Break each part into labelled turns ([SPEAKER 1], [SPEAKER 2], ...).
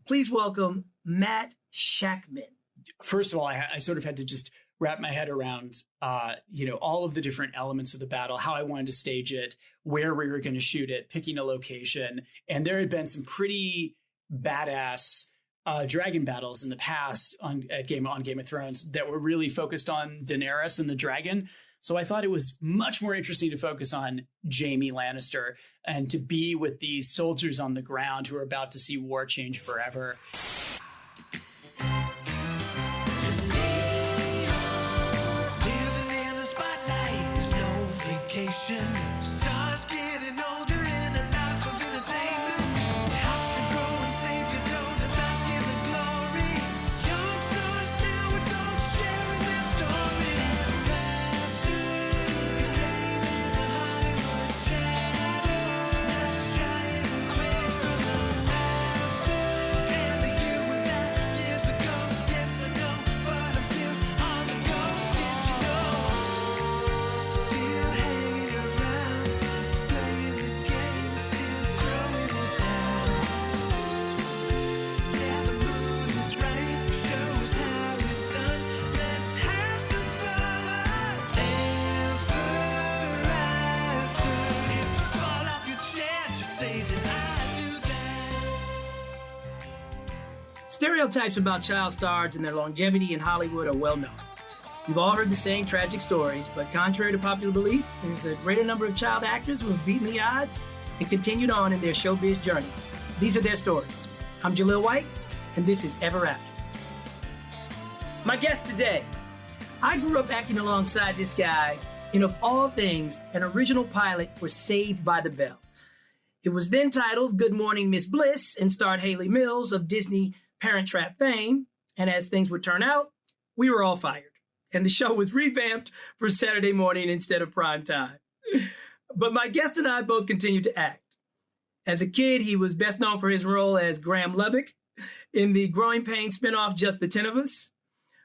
[SPEAKER 1] Please welcome Matt Shakman.
[SPEAKER 2] First of all, I sort of had to just wrap my head around, all of the different elements of the battle, how I wanted to stage it, where we were going to shoot it, picking a location. And there had been some pretty badass dragon battles in the past on Game of Thrones that were really focused on Daenerys and the dragon. So I thought it was much more interesting to focus on Jaime Lannister and to be with these soldiers on the ground who are about to see war change forever.
[SPEAKER 3] Stars getting older in a life of entertainment. You have to grow and save your dough to bask in the glory. Young stars now adults sharing their stories. Laughter, name in the Hollywood shadows, shining away from the laughter. And the year with that years ago, yes I know, but I'm still on the go. Did you know? Still hanging around, playing the game, still throwing it down. Yeah, the mood is right, show us how it's done. Let's have some fun. Ever after. If you fall off your chair, just say, did I do that?
[SPEAKER 1] Stereotypes about child stars and their longevity in Hollywood are well known. We've all heard the same tragic stories, but contrary to popular belief, there's a greater number of child actors who have beaten the odds and continued on in their showbiz journey. These are their stories. I'm Jaleel White, and this is Ever After. My guest today, I grew up acting alongside this guy in, of all things, an original pilot for Saved by the Bell. It was then titled Good Morning, Miss Bliss, and starred Haley Mills of Disney Parent Trap fame. And as things would turn out, we were all fired. And the show was revamped for Saturday morning instead of prime time. But my guest and I both continued to act. As a kid, he was best known for his role as Graham Lubbock in the Growing Pains spinoff Just the 10 of Us,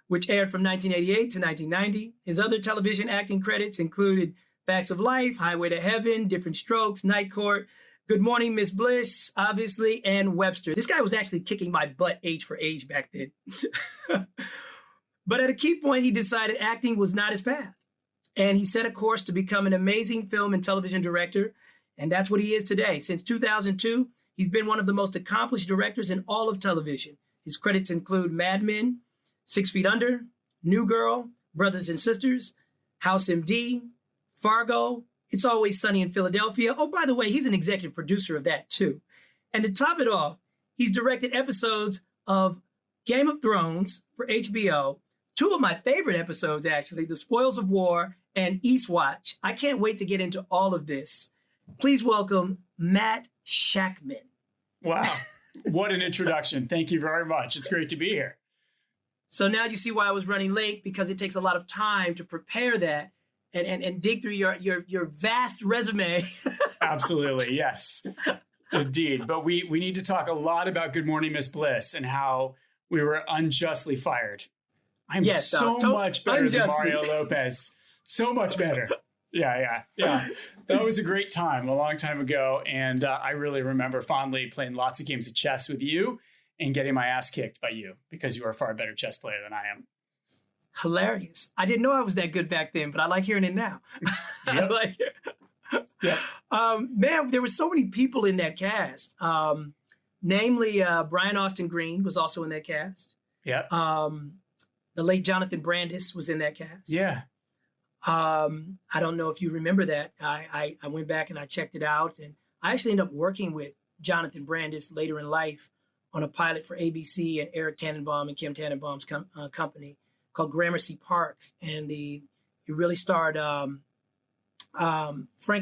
[SPEAKER 1] which aired from 1988 to 1990. His other television acting credits included Facts of Life, Highway to Heaven, Different Strokes, Night Court, Good Morning, Miss Bliss, obviously, and Webster. This guy was actually kicking my butt age for age back then. But at a key point, he decided acting was not his path. And he set a course to become an amazing film and television director. And that's what he is today. Since 2002, he's been one of the most accomplished directors in all of television. His credits include Mad Men, 6 Feet Under, New Girl, Brothers and Sisters, House MD, Fargo, It's Always Sunny in Philadelphia. Oh, by the way, he's an executive producer of that too. And to top it off, he's directed episodes of Game of Thrones for HBO, 2 of my favorite episodes, actually, The Spoils of War and Eastwatch. I can't wait to get into all of this. Please welcome Matt Shakman.
[SPEAKER 2] Wow. What an introduction. Thank you very much. It's great to be here.
[SPEAKER 1] So now you see why I was running late, because it takes a lot of time to prepare that and dig through your vast resume.
[SPEAKER 2] Absolutely. Yes, indeed. But we need to talk a lot about Good Morning, Miss Bliss and how we were unjustly fired. I'm so much better than Mario Lopez. So much better. Yeah. That was a great time a long time ago. And I really remember fondly playing lots of games of chess with you and getting my ass kicked by you because you are a far better chess player than I am.
[SPEAKER 1] Hilarious. I didn't know I was that good back then, but I like hearing it now.
[SPEAKER 2] Yep. Yep.
[SPEAKER 1] Man, there were so many people in that cast. Namely, Brian Austin Green was also in that cast.
[SPEAKER 2] Yeah.
[SPEAKER 1] The late Jonathan Brandis was in that cast.
[SPEAKER 2] Yeah.
[SPEAKER 1] I don't know if you remember that. I went back and I checked it out, and I actually ended up working with Jonathan Brandis later in life on a pilot for ABC and Eric Tannenbaum and Kim Tannenbaum's company called Gramercy Park. And it really starred Frank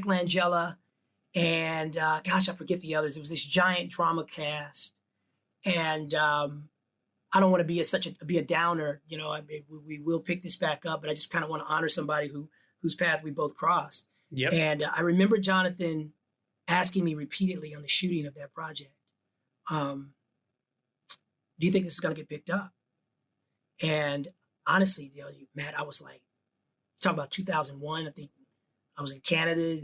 [SPEAKER 1] Langella and gosh, I forget the others. It was this giant drama cast. And I don't want to be a downer. You know, we will pick this back up, but I just kind of want to honor somebody whose path we both crossed.
[SPEAKER 2] Yep.
[SPEAKER 1] And I remember Jonathan asking me repeatedly on the shooting of that project, do you think this is going to get picked up? And honestly, Matt, I was like, talking about 2001, I think I was in Canada.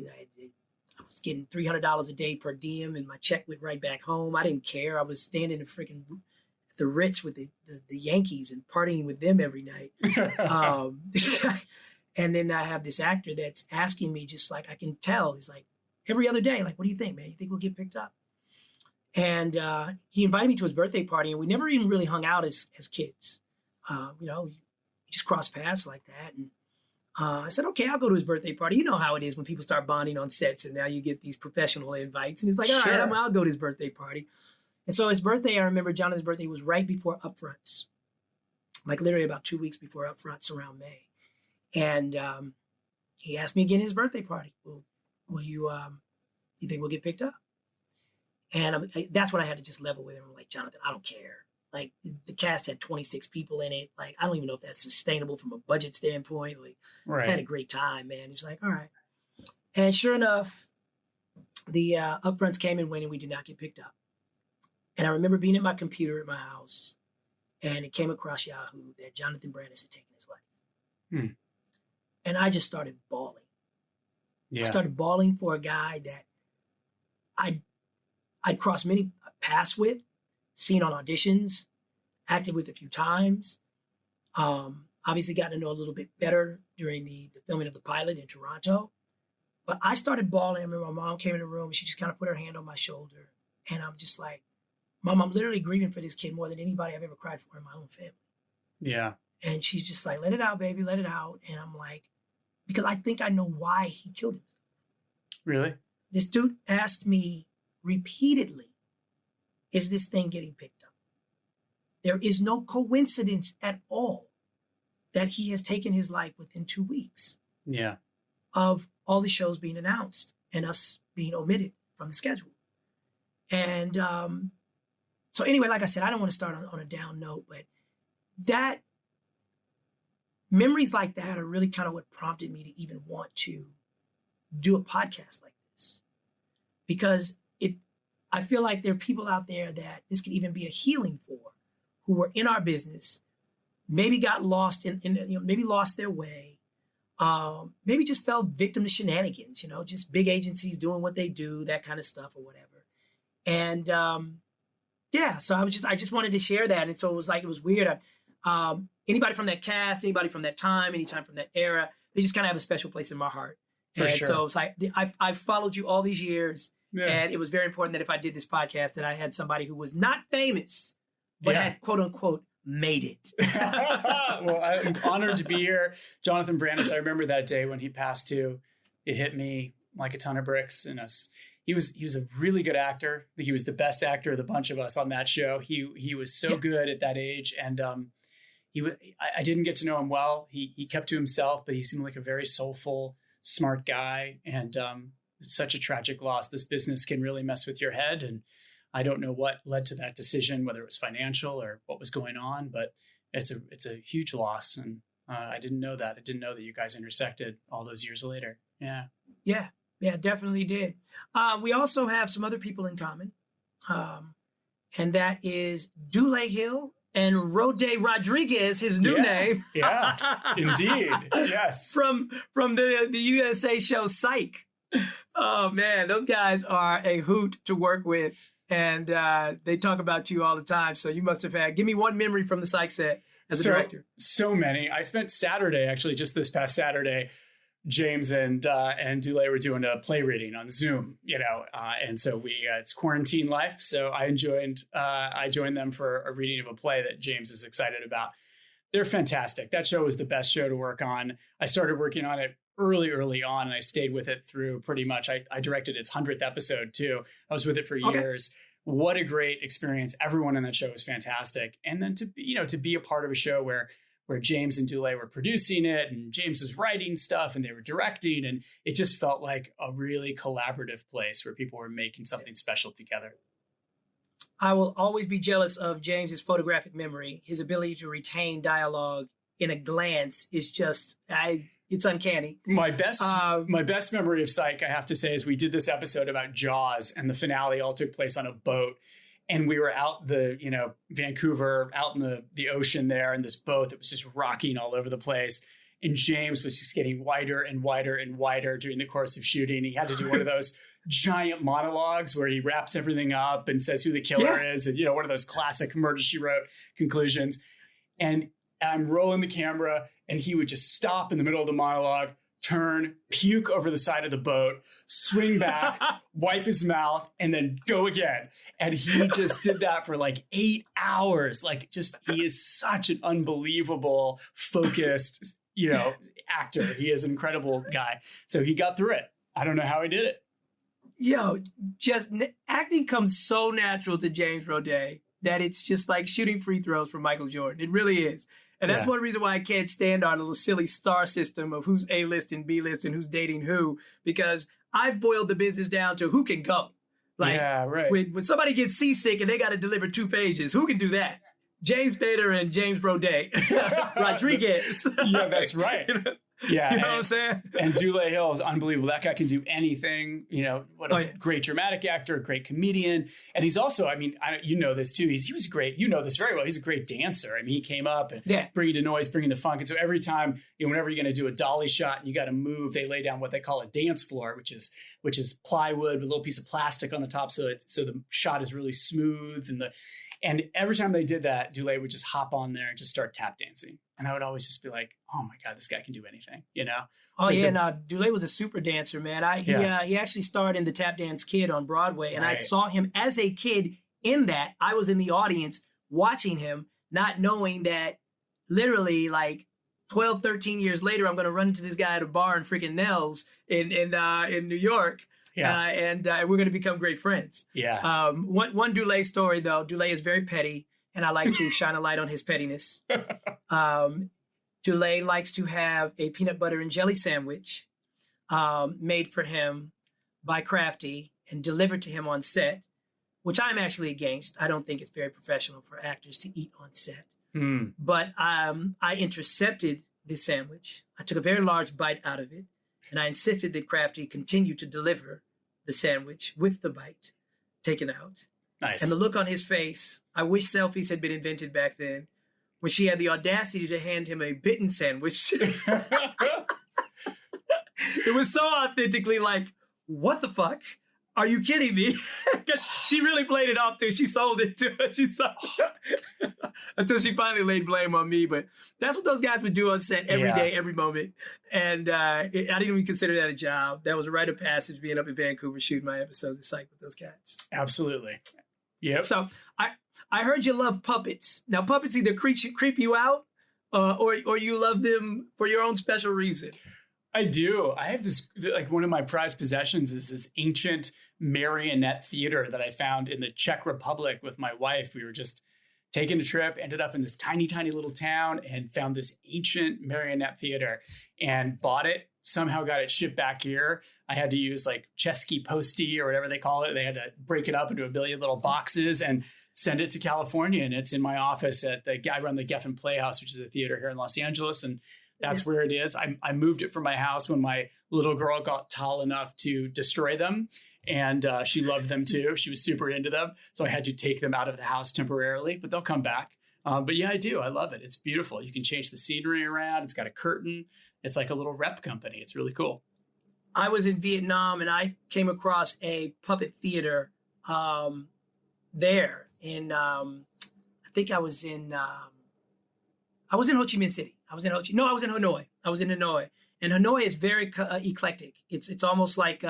[SPEAKER 1] I was getting $300 a day per diem, and my check went right back home. I didn't care. I was staying in a freaking the Ritz with the Yankees and partying with them every night. And then I have this actor that's asking me, just like, I can tell, he's like, every other day, like, what do you think, man? You think we'll get picked up? And he invited me to his birthday party, and we never even really hung out as kids. We just crossed paths like that. And I said, okay, I'll go to his birthday party. You know how it is when people start bonding on sets, and now you get these professional invites. And he's like, all right, I'll go to his birthday party. And so his birthday, I remember Jonathan's birthday was right before upfronts, like literally about 2 weeks before upfronts around May. And he asked me again at his birthday party, will you think we'll get picked up? And that's when I had to just level with him. I'm like, Jonathan, I don't care. Like, the cast had 26 people in it. Like, I don't even know if that's sustainable from a budget standpoint. Like, I had a great time, man. He was like, all right. And sure enough, the upfronts came and went, and we did not get picked up. And I remember being at my computer at my house, and it came across Yahoo that Jonathan Brandis had taken his life. And I just started bawling. I started bawling for a guy that I'd crossed many paths with, seen on auditions, acted with a few times. Obviously gotten to know a little bit better during the filming of the pilot in Toronto. But I started bawling. I remember my mom came in the room, and she just kind of put her hand on my shoulder. And I'm just like, Mom, I'm literally grieving for this kid more than anybody I've ever cried for in my own family.
[SPEAKER 2] Yeah.
[SPEAKER 1] And she's just like, let it out, baby, let it out. And I'm like, because I think I know why he killed himself.
[SPEAKER 2] Really?
[SPEAKER 1] This dude asked me repeatedly, is this thing getting picked up? There is no coincidence at all that he has taken his life within 2 weeks.
[SPEAKER 2] Yeah.
[SPEAKER 1] Of all the shows being announced and us being omitted from the schedule. And so anyway, like I said, I don't want to start on a down note, but that memories like that are really kind of what prompted me to even want to do a podcast like this. Because I feel like there are people out there that this could even be a healing for, who were in our business, maybe got lost maybe lost their way, maybe just fell victim to shenanigans, just big agencies doing what they do, that kind of stuff or whatever. And so I just wanted to share that. And so it was weird. Anybody from that cast, anybody from that time, anytime from that era, they just kind of have a special place in my heart. So it's like, I've followed you all these years. Yeah. And it was very important that if I did this podcast, that I had somebody who was not famous, but had quote unquote made it.
[SPEAKER 2] Well, I'm honored to be here. Jonathan Brandis, I remember that day when he passed too. It hit me like a ton of bricks. And he was a really good actor. I think he was the best actor of the bunch of us on that show. He was so good at that age. And I didn't get to know him well. He kept to himself, but he seemed like a very soulful, smart guy. And it's such a tragic loss. This business can really mess with your head. And I don't know what led to that decision, whether it was financial or what was going on, but it's a huge loss. And I didn't know that. I didn't know that you guys intersected all those years later. Yeah.
[SPEAKER 1] Yeah, definitely did. We also have some other people in common. And that is Dule Hill and Rode Rodriguez, his new name.
[SPEAKER 2] Yeah, indeed. Yes.
[SPEAKER 1] From the USA show Psych. Oh, man, those guys are a hoot to work with. And they talk about you all the time. So you must have give me one memory from the Psych set as a director. So
[SPEAKER 2] many. I spent Saturday, actually, just this past Saturday, James and Dule were doing a play reading on Zoom, and so it's quarantine life. So I joined them for a reading of a play that James is excited about. They're fantastic. That show was the best show to work on. I started working on it early on, and I stayed with it through pretty much. I directed its 100th episode too. I was with it for years. What a great experience. Everyone in that show was fantastic. And then to be a part of a show where James and Dule were producing it, and James was writing stuff and they were directing, and it just felt like a really collaborative place where people were making something special together.
[SPEAKER 1] I will always be jealous of James's photographic memory. His ability to retain dialogue in a glance is just, it's uncanny.
[SPEAKER 2] My best memory of Psych, I have to say, is we did this episode about Jaws, and the finale all took place on a boat. And we were out Vancouver, out in the ocean there, in this boat that was just rocking all over the place. And James was just getting wider and wider and wider during the course of shooting. He had to do one of those giant monologues where he wraps everything up and says who the killer is. And, one of those classic Murder, She Wrote conclusions. And I'm rolling the camera and he would just stop in the middle of the monologue, turn, puke over the side of the boat, swing back, wipe his mouth, and then go again. And he just did that for like 8 hours. He is such an unbelievable, focused, actor. He is an incredible guy. So he got through it. I don't know how he did it.
[SPEAKER 1] Acting comes so natural to James Roday that it's just like shooting free throws from Michael Jordan. It really is. And that's one reason why I can't stand our little silly star system of who's A-list and B-list and who's dating who, because I've boiled the business down to who can go. When somebody gets seasick and they got to deliver 2 pages, who can do that? James Spader and James Roday. Rodriguez.
[SPEAKER 2] Yeah, that's right. Yeah.
[SPEAKER 1] You know what I'm saying?
[SPEAKER 2] And Dule Hill is unbelievable. That guy can do anything. What a great dramatic actor, a great comedian. And he's also, this too. He was great. You know this very well. He's a great dancer. He came up and bringing the noise, bringing the funk. And so every time, whenever you're going to do a dolly shot and you got to move, they lay down what they call a dance floor, which is plywood with a little piece of plastic on the top. So the shot is really smooth. And every time they did that, Dule would just hop on there and just start tap dancing. And I would always just be like, oh my God, this guy can do anything,
[SPEAKER 1] Dule was a super dancer, man. He actually starred in the Tap Dance Kid on Broadway. And I saw him as a kid in that. I was in the audience watching him, not knowing that literally 12, 13 years later, I'm going to run into this guy at a bar in freaking Nell's in New York. Yeah. And we're going to become great friends.
[SPEAKER 2] Yeah.
[SPEAKER 1] One Dule story, though. Dule is very petty, and I like to shine a light on his pettiness. Dule likes to have a peanut butter and jelly sandwich made for him by Crafty and delivered to him on set, which I'm actually against. I don't think it's very professional for actors to eat on set. But I intercepted this sandwich. I took a very large bite out of it, and I insisted that Crafty continue to deliver the sandwich with the bite taken out.
[SPEAKER 2] Nice.
[SPEAKER 1] And the look on his face, I wish selfies had been invented back then, when she had the audacity to hand him a bitten sandwich. It was so authentically like, what the fuck? Are you kidding me? She really played it off too. She sold it to her. Until she finally laid blame on me. But that's what those guys would do on set every day, every moment. And I didn't even consider that a job. That was a rite of passage, being up in Vancouver shooting my episodes of Psych with those cats.
[SPEAKER 2] Absolutely. Yep.
[SPEAKER 1] So I heard you love puppets. Now, puppets either creep you out or you love them for your own special reason.
[SPEAKER 2] I do. I have this, one of my prized possessions is this ancient marionette theater that I found in the Czech Republic with my wife. We were just taking a trip, ended up in this tiny, tiny little town and found this ancient marionette theater and bought it. Somehow got it shipped back here. I had to use Chesky Posty or whatever they call it. They had to break it up into a billion little boxes and send it to California. And it's in my office I run the Geffen Playhouse, which is a theater here in Los Angeles. And that's where it is. I moved it from my house when my little girl got tall enough to destroy them. And she loved them too. She was super into them. So I had to take them out of the house temporarily, but they'll come back. But yeah, I do. I love it. It's beautiful. You can change the scenery around. It's got a curtain. It's like a little rep company. It's really cool.
[SPEAKER 1] I was in Vietnam and I came across a puppet theater there. I think I was in Ho Chi Minh City. I was in Hanoi. And Hanoi is very eclectic. It's almost like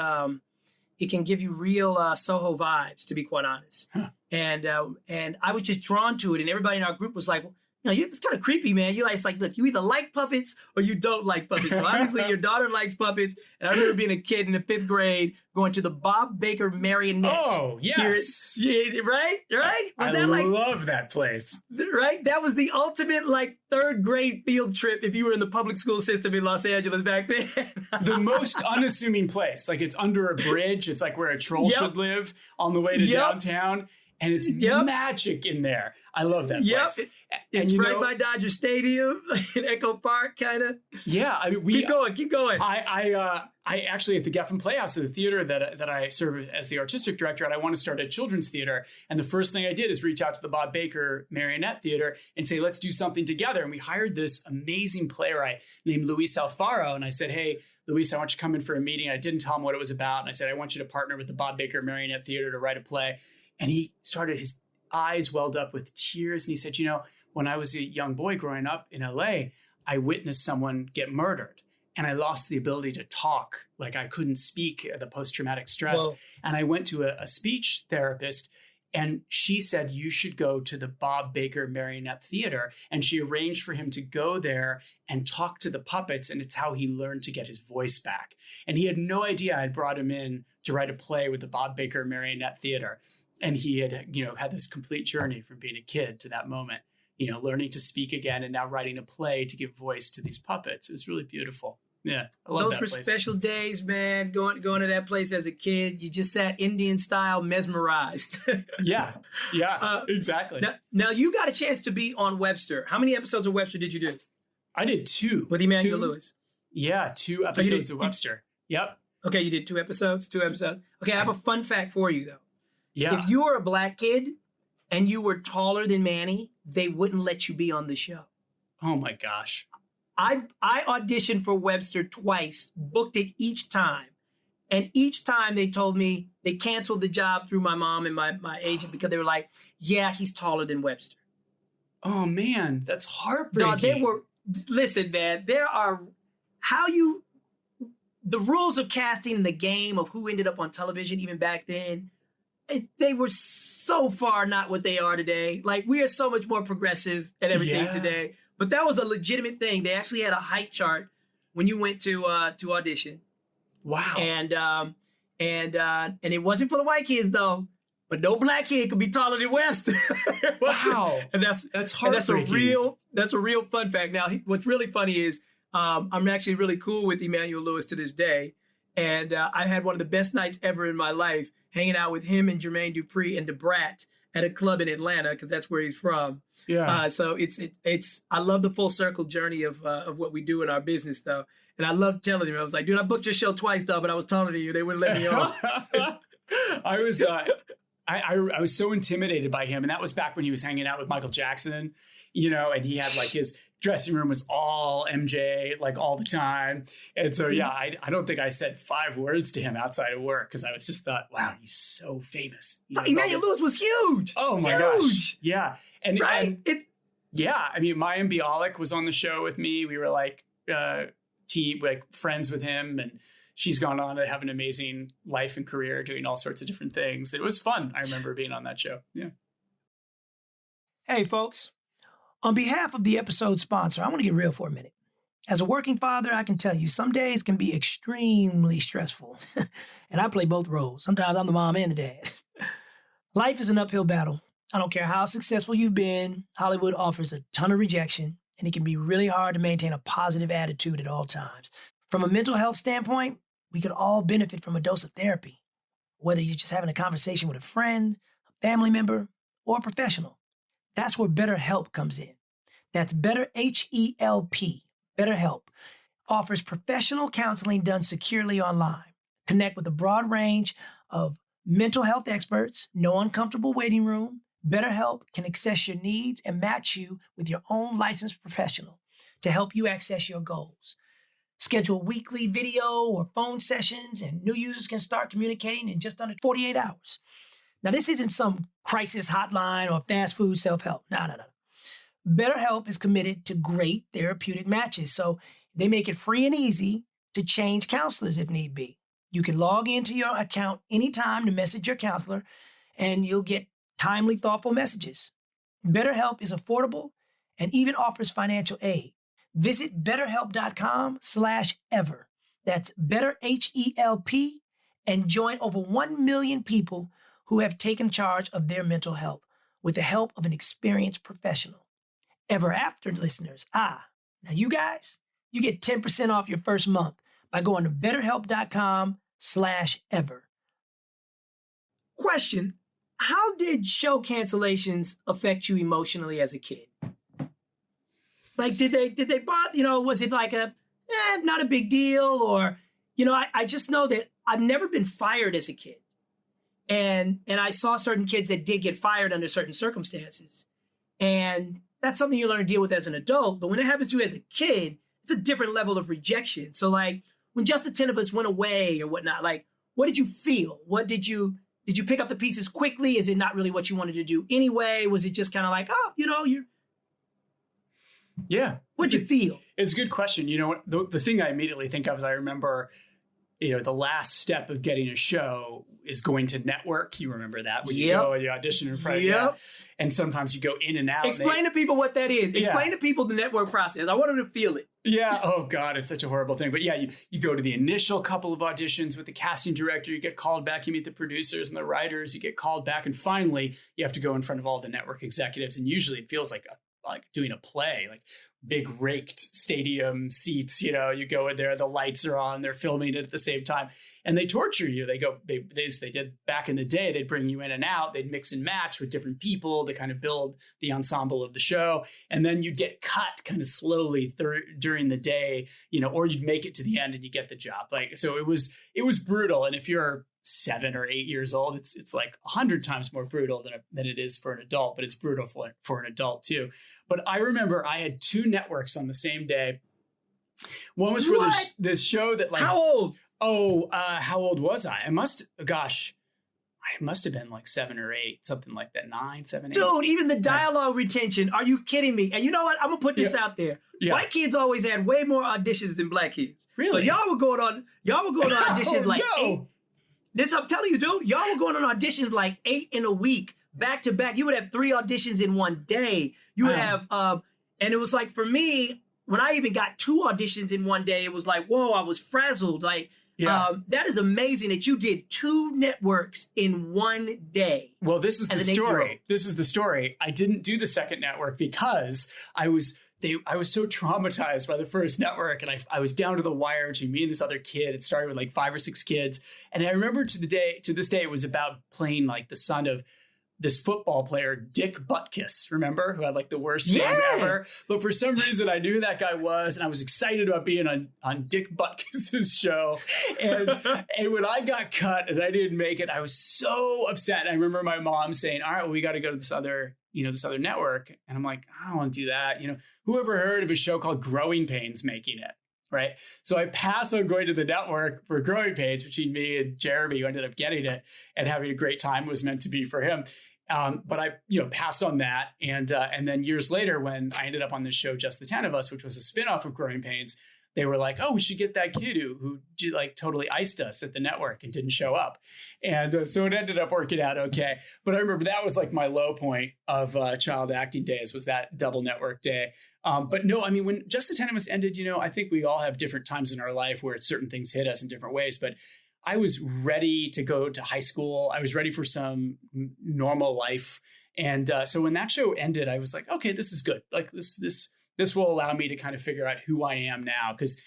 [SPEAKER 1] it can give you real Soho vibes, to be quite honest.
[SPEAKER 2] Huh.
[SPEAKER 1] And I was just drawn to it. And everybody in our group was like, it's kind of creepy, man. It's like, look, you either like puppets or you don't like puppets. So obviously your daughter likes puppets. And I remember being a kid in the 5th grade going to the Bob Baker Marionette.
[SPEAKER 2] Oh, yes.
[SPEAKER 1] Right?
[SPEAKER 2] I love that place.
[SPEAKER 1] Right? That was the ultimate 3rd grade field trip if you were in the public school system in Los Angeles back then.
[SPEAKER 2] The most unassuming place. It's under a bridge. It's where a troll should live on the way to downtown. and it's magic in there. I love that place.
[SPEAKER 1] It's right by Dodger Stadium in Echo Park, kind of.
[SPEAKER 2] Yeah, I mean,
[SPEAKER 1] keep going.
[SPEAKER 2] I actually at the Geffen Playhouse of the theater that I serve as the artistic director, and I want to start a children's theater. And the first thing I did is reach out to the Bob Baker Marionette Theater and say, let's do something together. And we hired this amazing playwright named Luis Alfaro. And I said, hey, Luis, I want you to come in for a meeting. I didn't tell him what it was about. And I said, I want you to partner with the Bob Baker Marionette Theater to write a play. And he started, his eyes welled up with tears. And he said, when I was a young boy growing up in LA, I witnessed someone get murdered. And I lost the ability to talk. Like I couldn't speak, the post-traumatic stress. Whoa. And I went to a speech therapist, and she said, you should go to the Bob Baker Marionette Theater. And she arranged for him to go there and talk to the puppets. And it's how he learned to get his voice back. And he had no idea I'd brought him in to write a play with the Bob Baker Marionette Theater. And he had, had this complete journey from being a kid to that moment, learning to speak again and now writing a play to give voice to these puppets. It was really beautiful. Yeah, I love
[SPEAKER 1] those
[SPEAKER 2] that
[SPEAKER 1] were
[SPEAKER 2] place.
[SPEAKER 1] Special days, man. Going to that place as a kid, you just sat Indian style, mesmerized.
[SPEAKER 2] yeah, exactly.
[SPEAKER 1] Now you got a chance to be on Webster. How many episodes of Webster did you do?
[SPEAKER 2] I did 2
[SPEAKER 1] with Emmanuel Lewis.
[SPEAKER 2] Yeah, 2 episodes of Webster. Yep.
[SPEAKER 1] Okay, you did 2 episodes. Okay, I have a fun fact for you though.
[SPEAKER 2] Yeah.
[SPEAKER 1] If you were a black kid and you were taller than Manny, they wouldn't let you be on the show.
[SPEAKER 2] Oh my gosh.
[SPEAKER 1] I auditioned for Webster twice, booked it each time. And each time they told me they canceled the job through my mom and my agent because they were like, yeah, he's taller than Webster.
[SPEAKER 2] Oh man, that's heartbreaking.
[SPEAKER 1] Listen, man, the rules of casting and the game of who ended up on television even back then, they were so far not what they are today. Like we are so much more progressive and everything today. But that was a legitimate thing. They actually had a height chart when you went to audition.
[SPEAKER 2] Wow.
[SPEAKER 1] And it wasn't for the white kids though. But no black kid could be taller than Webster.
[SPEAKER 2] Wow.
[SPEAKER 1] and that's
[SPEAKER 2] heartbreaking.
[SPEAKER 1] That's a real fun fact. Now, what's really funny is I'm actually really cool with Emmanuel Lewis to this day. And I had one of the best nights ever in my life hanging out with him and Jermaine Dupri and DeBrat at a club in Atlanta, because that's where he's from.
[SPEAKER 2] Yeah.
[SPEAKER 1] So it's I love the full circle journey of what we do in our business though. And I love telling him, I was like, dude, I booked your show twice though, but I was taller than you. They wouldn't let me on.
[SPEAKER 2] I was so intimidated by him. And that was back when he was hanging out with Michael Jackson, and he had like his dressing room was all MJ, like all the time. And so, yeah, I don't think I said 5 words to him outside of work because I was just thought, wow, he's so famous.
[SPEAKER 1] Emmanuel Lewis was huge.
[SPEAKER 2] Oh my gosh. Yeah. And I mean, Maya Bialik was on the show with me. We were like friends with him, and she's gone on to have an amazing life and career doing all sorts of different things. It was fun. I remember being on that show. Yeah.
[SPEAKER 1] Hey, folks. On behalf of the episode sponsor, I want to get real for a minute. As a working father, I can tell you some days can be extremely stressful. And I play both roles. Sometimes I'm the mom and the dad. Life is an uphill battle. I don't care how successful you've been, Hollywood offers a ton of rejection, and it can be really hard to maintain a positive attitude at all times. From a mental health standpoint, we could all benefit from a dose of therapy, whether you're just having a conversation with a friend, a family member, or a professional. That's where BetterHelp comes in. That's Better, H-E-L-P. BetterHelp offers professional counseling done securely online. Connect with a broad range of mental health experts, no uncomfortable waiting room. BetterHelp can assess your needs and match you with your own licensed professional to help you access your goals. Schedule weekly video or phone sessions, and new users can start communicating in just under 48 hours. Now, this isn't some crisis hotline or fast food self-help. No. BetterHelp is committed to great therapeutic matches, so they make it free and easy to change counselors if need be. You can log into your account anytime to message your counselor, and you'll get timely, thoughtful messages. BetterHelp is affordable and even offers financial aid. Visit betterhelp.com/ever. That's BetterHelp, and join over 1 million people who have taken charge of their mental health with the help of an experienced professional. Ever After listeners, now you guys, you get 10% off your first month by going to betterhelp.com/ever. Question, how did show cancellations affect you emotionally as a kid? Like, did they bother, was it like not a big deal? Or, I just know that I've never been fired as a kid. And I saw certain kids that did get fired under certain circumstances. And that's something you learn to deal with as an adult. But when it happens to you as a kid, it's a different level of rejection. So like when Just the 10 of Us went away or whatnot, like, what did you feel? Did you pick up the pieces quickly? Is it not really what you wanted to do anyway? Was it just kind of like,
[SPEAKER 2] Yeah.
[SPEAKER 1] What'd you feel?
[SPEAKER 2] It's a good question. The thing I immediately think of is I remember, the last step of getting a show is going to network. You remember that when you go and you audition in front of you. And sometimes you go in and out.
[SPEAKER 1] Explain to people what that is. Explain to people the network process. I want them to feel it.
[SPEAKER 2] Yeah. Oh, God, it's such a horrible thing. But yeah, you go to the initial couple of auditions with the casting director. You get called back. You meet the producers and the writers. You get called back. And finally, you have to go in front of all the network executives. And usually it feels like doing a play, like big raked stadium seats. You go in there, the lights are on, they're filming it at the same time, and they torture you. They did back in the day. They'd bring you in and out. They'd mix and match with different people to kind of build the ensemble of the show, and then you'd get cut kind of slowly during the day, or you'd make it to the end and you get the job. Like, so it was brutal. And if you're 7 or 8 years old, it's like 100 times more brutal than it is for an adult, but it's brutal for an adult too. But I remember I had 2 networks on the same day. One was for this show that, like,
[SPEAKER 1] how old?
[SPEAKER 2] Oh, how old was I? I must have been like 7 or 8, something like that. 9, 7, 8.
[SPEAKER 1] Dude, even the dialogue retention. Are you kidding me? And you know what? I'm gonna put this out there. Yeah. White kids always had way more auditions than black kids.
[SPEAKER 2] Really?
[SPEAKER 1] So y'all were going on auditions like 8. This I'm telling you, dude. Y'all were going on auditions like 8 in a week, back to back. You would have 3 auditions in one day. You would have, and it was like, for me, when I even got 2 auditions in one day, it was like, whoa, I was frazzled. Like, that is amazing that you did 2 networks in one day.
[SPEAKER 2] Well, this is the story. This is the story. I didn't do the second network because I was so traumatized by the first network, and I was down to the wire between me and this other kid. It started with like 5 or 6 kids. And I remember to this day, it was about playing like the son of this football player, Dick Butkus, remember? Who had like the worst name ever. But for some reason, I knew who that guy was, and I was excited about being on Dick Butkus's show. And when I got cut and I didn't make it, I was so upset. And I remember my mom saying, all right, well, we got to go to this other network. And I'm like, I don't want to do that. Whoever heard of a show called Growing Pains making it? Right. So I pass on going to the network for Growing Pains between me and Jeremy, who ended up getting it and having a great time. It was meant to be for him. But I, passed on that. And then years later, when I ended up on this show, Just the 10 of Us, which was a spinoff of Growing Pains, they were like, oh, we should get that kid who like totally iced us at the network and didn't show up. And so it ended up working out okay. But I remember that was like my low point of child acting days, was that double network day. But no, I mean, when Just the 10 of Us ended, I think we all have different times in our life where certain things hit us in different ways. But I was ready to go to high school. I was ready for some normal life. And so when that show ended, I was like, okay, this is good. Like this will allow me to kind of figure out who I am now. Because,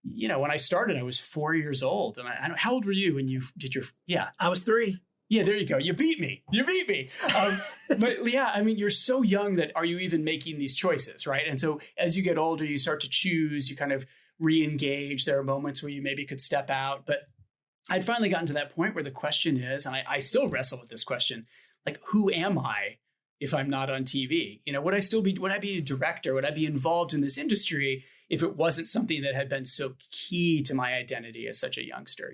[SPEAKER 2] when I started, I was 4 years old. And I don't, how old were you when you did your,
[SPEAKER 1] I was 3.
[SPEAKER 2] Yeah, there you go. You beat me. But yeah, I mean, you're so young that are you even making these choices, right? And so as you get older, you start to choose, you kind of re-engage. There are moments where you maybe could step out. But I'd finally gotten to that point where the question is, and I still wrestle with this question, like, who am I if I'm not on TV? Would I be a director? Would I be involved in this industry if it wasn't something that had been so key to my identity as such a youngster,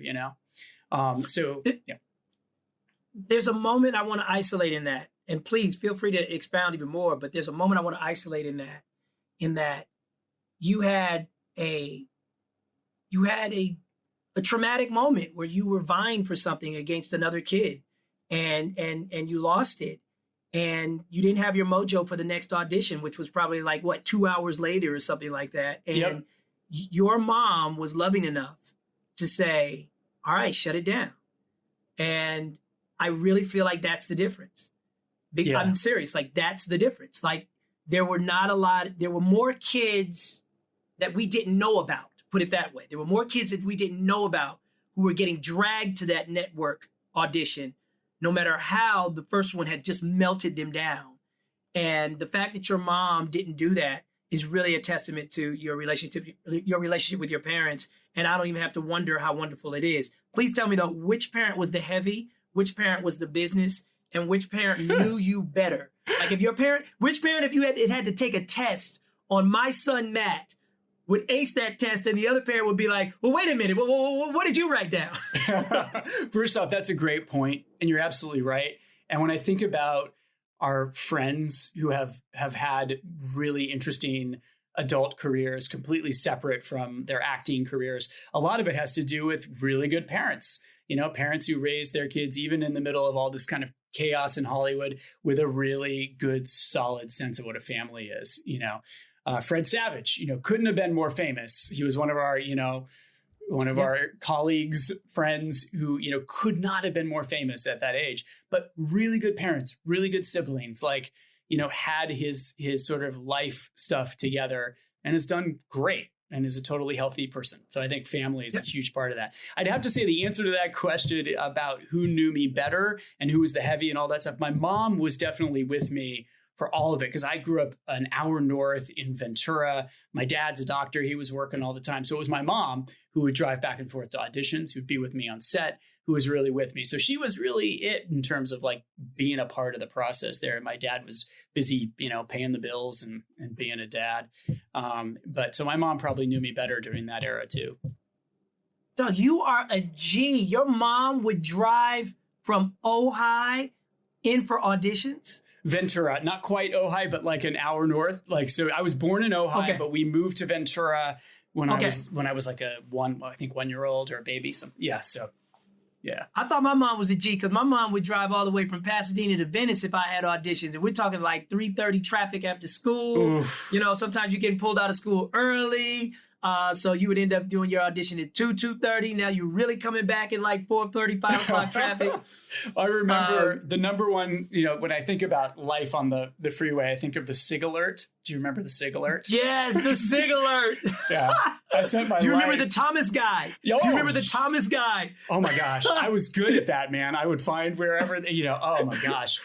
[SPEAKER 1] There's a moment I want to isolate in that, and please feel free to expound even more, but there's a moment I want to isolate in that you had a traumatic moment where you were vying for something against another kid and you lost it, and you didn't have your mojo for the next audition, which was probably like 2 hours later or something like that. And your mom was loving enough to say, all right, shut it down. And I really feel like that's the difference. I'm serious. Like, that's the difference. Like, there were more kids that we didn't know about, put it that way. There were more kids that we didn't know about who were getting dragged to that network audition no matter how the first one had just melted them down. And the fact that your mom didn't do that is really a testament to your relationship with your parents. And I don't even have to wonder how wonderful it is. Please tell me though, which parent was the heavy, which parent was the business, and which parent knew you better? Like which parent, if you had to take a test on my son, Matt, would ace that test, and the other parent would be like, well, wait a minute, what did you write down?
[SPEAKER 2] First off, that's a great point, and you're absolutely right. And when I think about our friends who have had really interesting adult careers completely separate from their acting careers, a lot of it has to do with really good parents. Parents who raise their kids, even in the middle of all this kind of chaos in Hollywood, with a really good, solid sense of what a family is. Fred Savage, couldn't have been more famous. He was one of our, our colleagues, friends who, could not have been more famous at that age, but really good parents, really good siblings, had his sort of life stuff together and has done great and is a totally healthy person. So I think family is a huge part of that. I'd have to say the answer to that question about who knew me better and who was the heavy and all that stuff, my mom was definitely with me for all of it, because I grew up an hour north in Ventura. My dad's a doctor. He was working all the time. So it was my mom who would drive back and forth to auditions, who'd be with me on set, who was really with me. So she was really it in terms of being a part of the process there. And my dad was busy, paying the bills and being a dad. But so my mom probably knew me better during that era too.
[SPEAKER 1] Doug, you are a G. Your mom would drive from Ojai in for auditions?
[SPEAKER 2] Ventura, not quite Ojai, but an hour north. So I was born in Ojai, but we moved to Ventura when I was like a 1-year-old or a baby. Something. Yeah. So, yeah.
[SPEAKER 1] I thought my mom was a G because my mom would drive all the way from Pasadena to Venice if I had auditions. And we're talking 3:30 traffic after school. Oof. Sometimes you're getting pulled out of school early. So you would end up doing your audition at 2:30. Now you're really coming back in 4:30, 5 o'clock traffic.
[SPEAKER 2] I remember the number one, when I think about life on the freeway, I think of the SIG alert. Do you remember the SIG alert?
[SPEAKER 1] Yes, the SIG alert.
[SPEAKER 2] Yeah. I spent my life.
[SPEAKER 1] Do you remember the Thomas guy? Do you remember the Thomas guy?
[SPEAKER 2] Oh my gosh. I was good at that, man. I would find wherever, oh my gosh.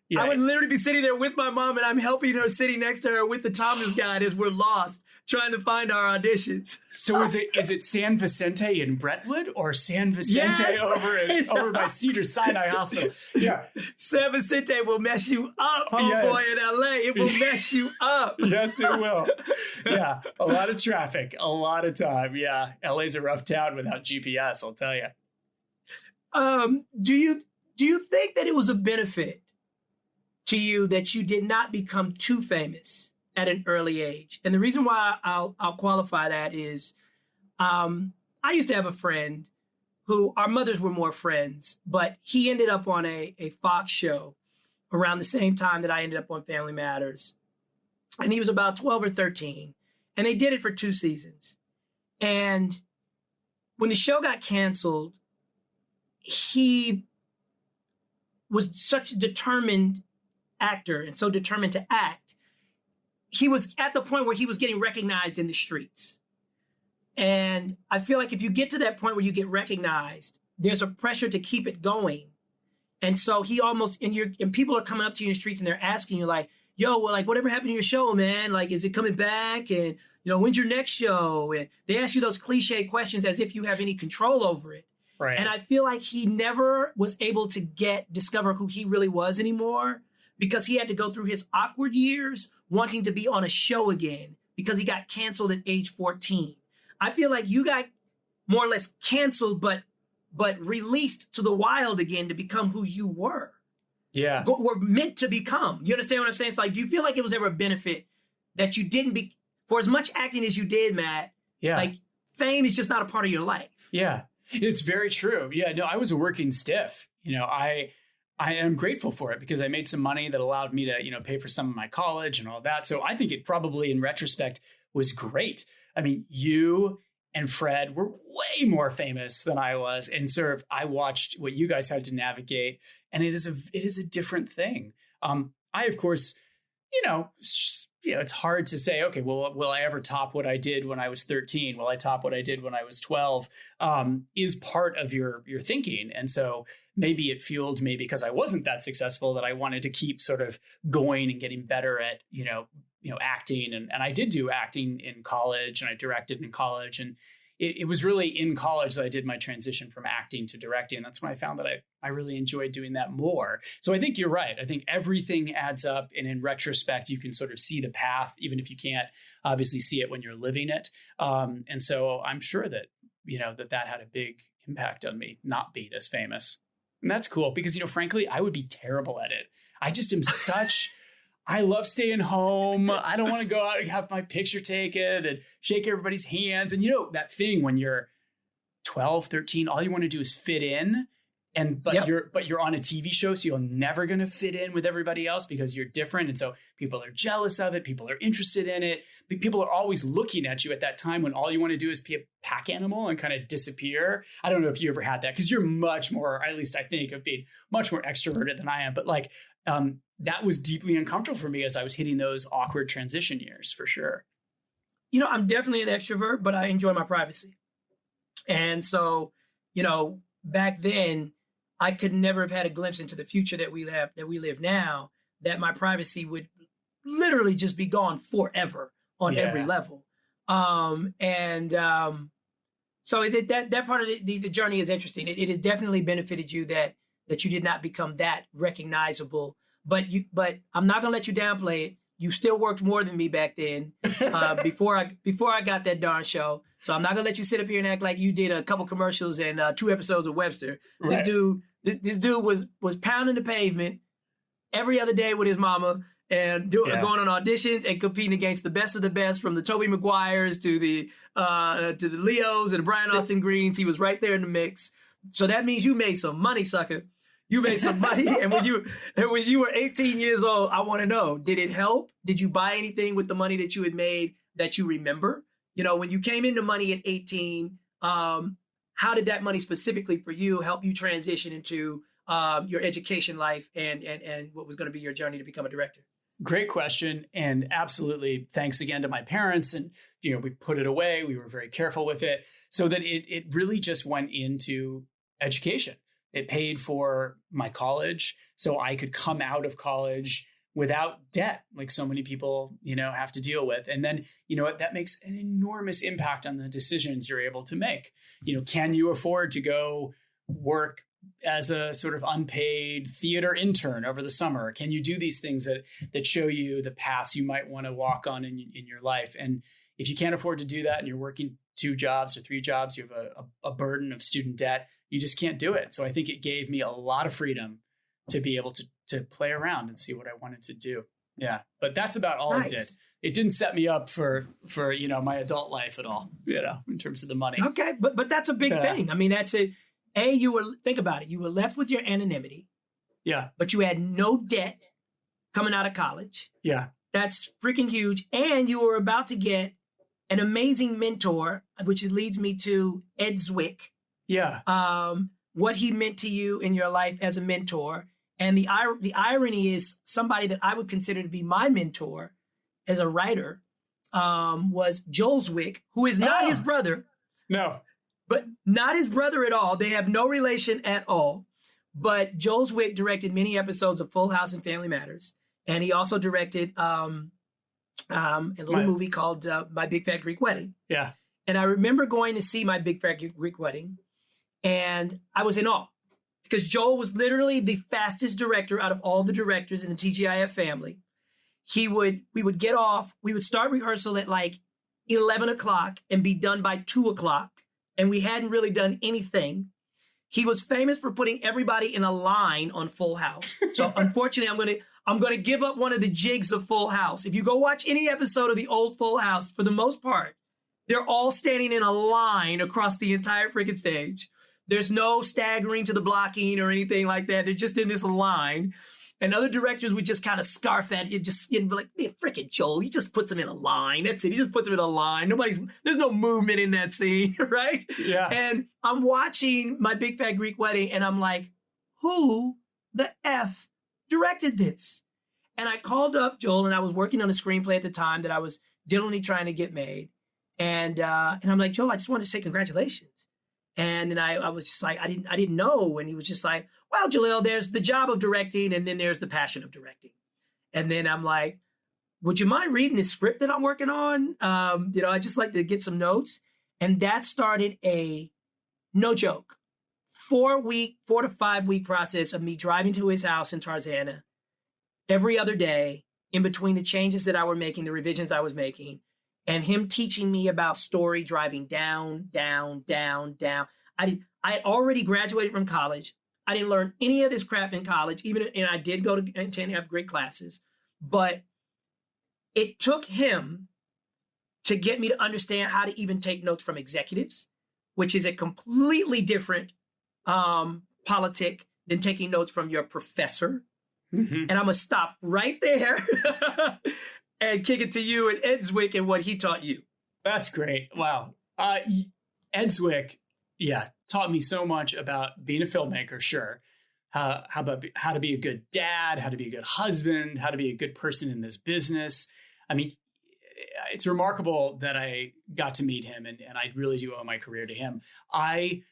[SPEAKER 2] Yeah.
[SPEAKER 1] I would literally be sitting there with my mom and I'm helping her sitting next to her with the Thomas guide as we're lost, trying to find our auditions.
[SPEAKER 2] So is it San Vicente in Brentwood or San Vicente over by Cedars-Sinai Hospital? Yeah.
[SPEAKER 1] San Vicente will mess you up, boy, in LA. It will mess you up.
[SPEAKER 2] Yes, it will. Yeah. A lot of traffic, a lot of time. Yeah. LA's a rough town without GPS, I'll tell you.
[SPEAKER 1] Do you think that it was a benefit to you that you did not become too famous at an early age? And the reason why I'll qualify that is I used to have a friend who our mothers were more friends, but he ended up on a Fox show around the same time that I ended up on Family Matters. And he was about 12 or 13. And they did it for 2 seasons. And when the show got canceled, he was such a determined actor and so determined to act. He was at the point where he was getting recognized in the streets. And I feel like if you get to that point where you get recognized, there's a pressure to keep it going. And so he almost, and people are coming up to you in the streets and they're asking you yo, well, whatever happened to your show, man? Is it coming back? And, when's your next show? And they ask you those cliche questions as if you have any control over it.
[SPEAKER 2] Right.
[SPEAKER 1] And I feel like he never was able to discover who he really was anymore, because he had to go through his awkward years wanting to be on a show again because he got canceled at age 14. I feel like you got more or less canceled, but released to the wild again to become who you were.
[SPEAKER 2] Yeah.
[SPEAKER 1] Were meant to become. You understand what I'm saying? It's do you feel like it was ever a benefit that you didn't be, for as much acting as you did, Matt, fame is just not a part of your life.
[SPEAKER 2] Yeah, it's very true. Yeah, no, I was a working stiff. I am grateful for it because I made some money that allowed me to, pay for some of my college and all that. So I think it probably, in retrospect, was great. I mean, you and Fred were way more famous than I was. And I watched what you guys had to navigate. And it is a different thing. I, of course, it's hard to say, okay, well, will I ever top what I did when I was 13? Will I top what I did when I was 12? Is part of your thinking. And so maybe it fueled me because I wasn't that successful, that I wanted to keep sort of going and getting better at, acting. And I did do acting in college, and I directed in college. And it was really in college that I did my transition from acting to directing. That's when I found that I really enjoyed doing that more. So I think you're right. I think everything adds up. And in retrospect, you can sort of see the path, even if you can't obviously see it when you're living it. And so I'm sure that, that had a big impact on me not being as famous. And that's cool because, frankly, I would be terrible at it. I just am I love staying home. I don't want to go out and have my picture taken and shake everybody's hands. And that thing when you're 12, 13, all you want to do is fit in. But you're on a TV show, so you're never going to fit in with everybody else because you're different. And so people are jealous of it. People are interested in it. People are always looking at you at that time when all you want to do is be a pack animal and kind of disappear. I don't know if you ever had that because you're much more, at least I think, of being much more extroverted than I am. But that was deeply uncomfortable for me as I was hitting those awkward transition years, for sure.
[SPEAKER 1] I'm definitely an extrovert, but I enjoy my privacy. And so, back then, I could never have had a glimpse into the future that we live now, that my privacy would literally just be gone forever on every level. So that part of the journey is interesting. It has definitely benefited you that you did not become that recognizable. But I'm not gonna let you downplay it. You still worked more than me back then, before I got that darn show. So I'm not gonna let you sit up here and act like you did a couple commercials and 2 episodes of Webster. Right. This dude was pounding the pavement every other day with his mama and going on auditions and competing against the best of the best, from the Tobey Maguires to the Leos and the Brian Austin Greens. He was right there in the mix. So that means you made some money, sucker. You made some money. And when you were 18 years old, I want to know, did it help? Did you buy anything with the money that you had made that you remember? When you came into money at 18, how did that money specifically for you help you transition into your education life and what was going to be your journey to become a director?
[SPEAKER 2] Great question. And absolutely, thanks again to my parents. And, we put it away. We were very careful with it so that it really just went into education. It paid for my college so I could come out of college without debt, like so many people, have to deal with. And then, that makes an enormous impact on the decisions you're able to make. Can you afford to go work as a sort of unpaid theater intern over the summer? Can you do these things that show you the paths you might want to walk on in your life? And if you can't afford to do that and you're working 2 jobs or 3 jobs, you have a burden of student debt, you just can't do it. So I think it gave me a lot of freedom to be able to play around and see what I wanted to do. Yeah. But that's about all it did. It didn't set me up for my adult life at all, in terms of the money.
[SPEAKER 1] Okay. But that's a big thing. I mean, that's it. Think about it. You were left with your anonymity.
[SPEAKER 2] Yeah.
[SPEAKER 1] But you had no debt coming out of college.
[SPEAKER 2] Yeah.
[SPEAKER 1] That's freaking huge. And you were about to get an amazing mentor, which leads me to Ed Zwick.
[SPEAKER 2] Yeah.
[SPEAKER 1] What he meant to you in your life as a mentor. And the irony is, somebody that I would consider to be my mentor as a writer was Joel Zwick, who is not his brother.
[SPEAKER 2] No.
[SPEAKER 1] But not his brother at all. They have no relation at all. But Joel Zwick directed many episodes of Full House and Family Matters. And he also directed a little movie called My Big Fat Greek Wedding.
[SPEAKER 2] Yeah.
[SPEAKER 1] And I remember going to see My Big Fat Greek Wedding, and I was in awe because Joel was literally the fastest director out of all the directors in the TGIF family. We would get off, we would start rehearsal at like 11 o'clock and be done by 2 o'clock. And we hadn't really done anything. He was famous for putting everybody in a line on Full House. So unfortunately, I'm gonna give up one of the jigs of Full House. If you go watch any episode of the old Full House, for the most part, they're all standing in a line across the entire freaking stage. There's no staggering to the blocking or anything like that. They're just in this line. And other directors would just kind of scarf at it, just be like, "Man, freaking Joel, he just puts them in a line. That's it. He just puts them in a line. There's no movement in that scene," right?
[SPEAKER 2] Yeah.
[SPEAKER 1] And I'm watching My Big Fat Greek Wedding, and I'm like, who the F directed this? And I called up Joel, and I was working on a screenplay at the time that I was diligently trying to get made. And I'm like, "Joel, I just wanted to say congratulations." And then I was just like, I didn't know. And he was just like, well, Jaleel, there's the job of directing, and then there's the passion of directing. And then I'm like, would you mind reading the script that I'm working on? I just like to get some notes. And that started a, no joke, 4 to 5 week process of me driving to his house in Tarzana every other day, in between the changes that I were making, the revisions I was making, and him teaching me about story, driving down. I had already graduated from college. I didn't learn any of this crap in college, and I did go to and have great classes, but it took him to get me to understand how to even take notes from executives, which is a completely different politic than taking notes from your professor. Mm-hmm. And I'm going to stop right there and kick it to you and Ed Zwick and what he taught you.
[SPEAKER 2] That's great. Wow. Ed Zwick, taught me so much about being a filmmaker, sure. How to be a good dad, how to be a good husband, how to be a good person in this business. I mean, it's remarkable that I got to meet him, and I really do owe my career to him. I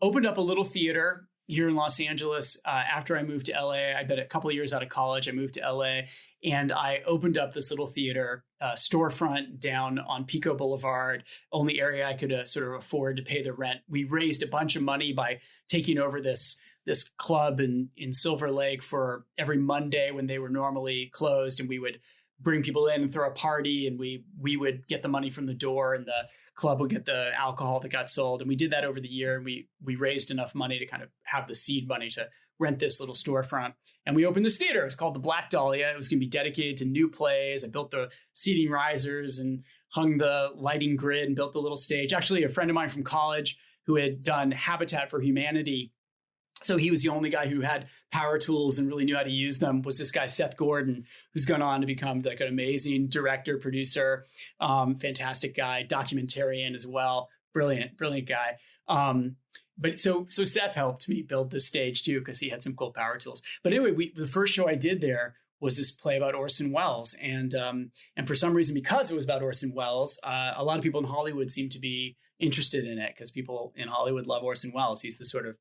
[SPEAKER 2] opened up a little theater here in Los Angeles after I moved to LA. I'd been a couple of years out of college. I moved to LA, and I opened up this little theater storefront down on Pico Boulevard, only area I could sort of afford to pay the rent. We raised a bunch of money by taking over this club in Silver Lake for every Monday when they were normally closed, and we would bring people in and throw a party, and we would get the money from the door, and the club would get the alcohol that got sold. And we did that over the year, and we raised enough money to kind of have the seed money to rent this little storefront. And we opened this theater. It's called the Black Dahlia. It was going to be dedicated to new plays. I built the seating risers and hung the lighting grid and built the little stage. Actually, a friend of mine from college who had done Habitat for Humanity, so he was the only guy who had power tools and really knew how to use them, was this guy, Seth Gordon, who's gone on to become like an amazing director, producer, fantastic guy, documentarian as well. Brilliant guy. But so Seth helped me build this stage too, because he had some cool power tools. But anyway, the first show I did there was this play about Orson Welles. And for some reason, because it was about Orson Welles, a lot of people in Hollywood seemed to be interested in it, because people in Hollywood love Orson Welles. He's the sort of,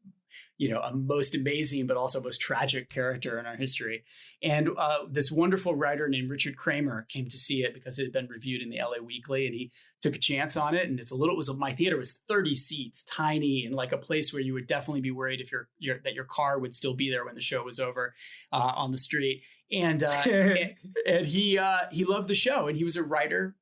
[SPEAKER 2] a most amazing, but also most tragic character in our history. And this wonderful writer named Richard Kramer came to see it because it had been reviewed in the LA Weekly, and he took a chance on it. And my theater was 30 seats, tiny, and like a place where you would definitely be worried if that your car would still be there when the show was over on the street. And and he loved the show, and he was a writer.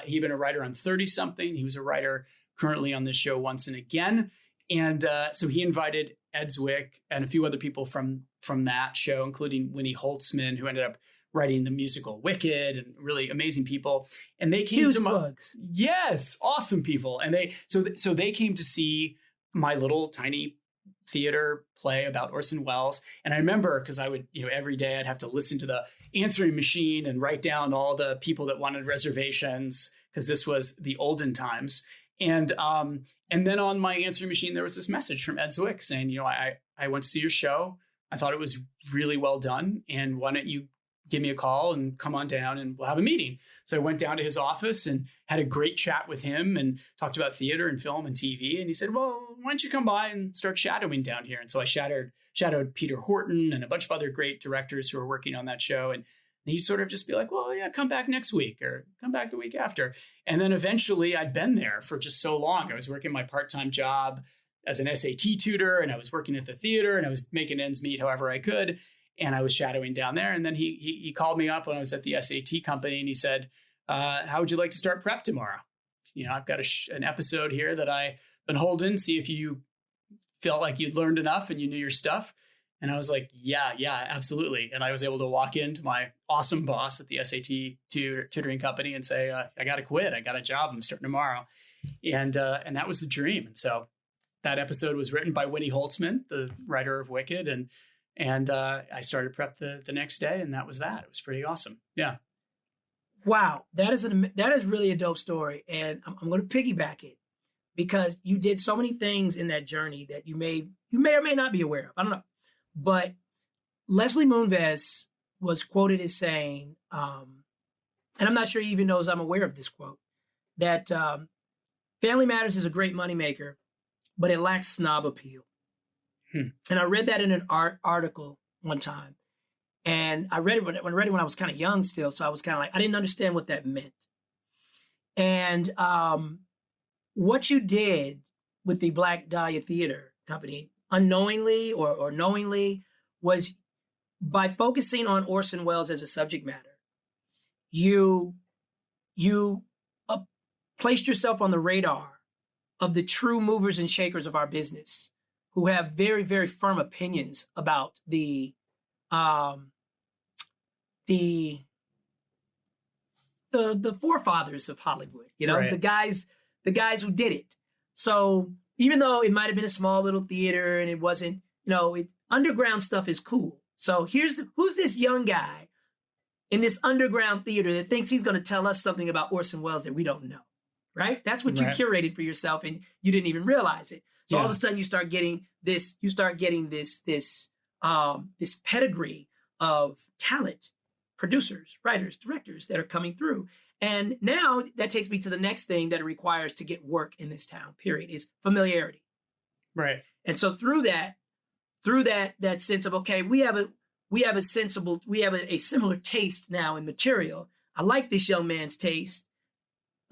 [SPEAKER 2] He'd been a writer on 30 something. He was a writer currently on this show Once and Again. And so he invited Ed Zwick and a few other people from that show, including Winnie Holtzman, who ended up writing the musical Wicked, and really amazing people. And they came to
[SPEAKER 1] bugs.
[SPEAKER 2] Yes, awesome people. And they came to see my little tiny theater play about Orson Welles. And I remember, because I would, every day I'd have to listen to the answering machine and write down all the people that wanted reservations, because this was the olden times. And then on my answering machine, there was this message from Ed Zwick saying, I went to see your show. I thought it was really well done. And why don't you give me a call and come on down and we'll have a meeting. So I went down to his office and had a great chat with him and talked about theater and film and TV. And he said, well, why don't you come by and start shadowing down here? And so I shadowed Peter Horton and a bunch of other great directors who were working on that show. And he'd sort of just be like, well, yeah, come back next week or come back the week after. And then eventually I'd been there for just so long. I was working my part-time job as an SAT tutor, and I was working at the theater, and I was making ends meet however I could. And I was shadowing down there. And then he called me up when I was at the SAT company, and he said, how would you like to start prep tomorrow? I've got an episode here that I've been holding, see if you felt like you'd learned enough and you knew your stuff. And I was like, yeah, absolutely. And I was able to walk into my awesome boss at the SAT tutoring company and say, I got to quit. I got a job. I'm starting tomorrow. And that was the dream. And so that episode was written by Winnie Holtzman, the writer of Wicked. And I started prep the next day, and that was that. It was pretty awesome. Yeah.
[SPEAKER 1] Wow. That is really a dope story. And I'm going to piggyback it, because you did so many things in that journey that you may or may not be aware of. I don't know. But Leslie Moonves was quoted as saying, and I'm not sure he even knows I'm aware of this quote, that Family Matters is a great moneymaker, but it lacks snob appeal. And I read that in an article one time. And I read it when I was kind of young still. So I was kind of like, I didn't understand what that meant. And what you did with the Black Dahlia Theater Company, unknowingly or knowingly, was by focusing on Orson Welles as a subject matter, you placed yourself on the radar of the true movers and shakers of our business, who have very, very firm opinions about the forefathers of Hollywood,
[SPEAKER 2] Right.
[SPEAKER 1] the guys who did it. So even though it might have been a small little theater and it wasn't, underground stuff is cool. So who's this young guy in this underground theater that thinks he's going to tell us something about Orson Welles that we don't know, right? That's what you curated for yourself, and you didn't even realize it. So all of a sudden you start getting this pedigree of talent, producers, writers, directors that are coming through. And now that takes me to the next thing that it requires to get work in this town, period, is familiarity.
[SPEAKER 2] Right.
[SPEAKER 1] And so through that sense of, okay, we have a similar taste now in material. I like this young man's taste.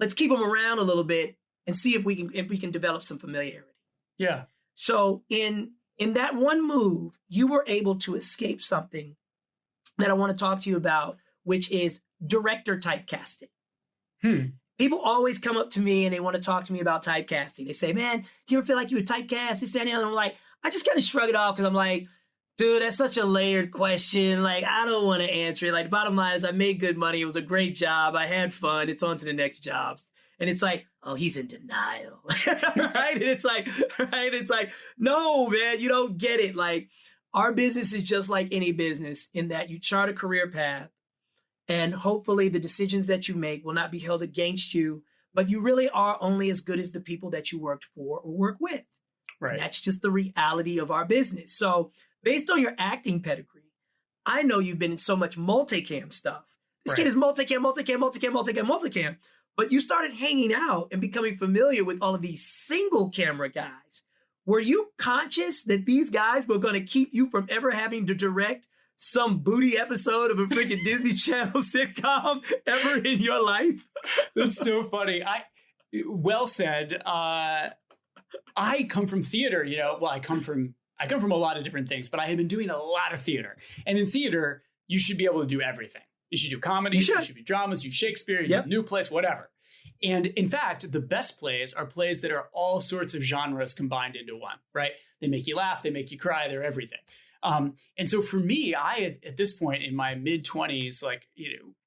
[SPEAKER 1] Let's keep him around a little bit and see if we can develop some familiarity.
[SPEAKER 2] Yeah.
[SPEAKER 1] So in that one move, you were able to escape something that I want to talk to you about, which is director typecasting. People always come up to me and they want to talk to me about typecasting. They say, man, do you ever feel like you were typecast? This, that, and the other. And I'm like, I just kind of shrug it off because I'm like, dude, that's such a layered question. Like, I don't want to answer it. Like, the bottom line is I made good money. It was a great job. I had fun. It's on to the next job. And it's like, oh, he's in denial. Right? And it's like, no, man, you don't get it. Like, our business is just like any business in that you chart a career path, and hopefully the decisions that you make will not be held against you, but you really are only as good as the people that you worked for or work with.
[SPEAKER 2] Right.
[SPEAKER 1] And that's just the reality of our business. So based on your acting pedigree, I know you've been in so much multicam stuff. This kid is multicam. But you started hanging out and becoming familiar with all of these single camera guys. Were you conscious that these guys were going to keep you from ever having to direct some booty episode of a freaking Disney Channel sitcom ever in your life?
[SPEAKER 2] That's so funny. Well said. I come from theater, well, I come from a lot of different things, but I had been doing a lot of theater. And in theater, you should be able to do everything. You should do comedies, you should be dramas, you Shakespeare, you do new plays, whatever. And in fact, the best plays are plays that are all sorts of genres combined into one, right? They make you laugh, they make you cry, they're everything. And so for me, at this point in my mid-20s,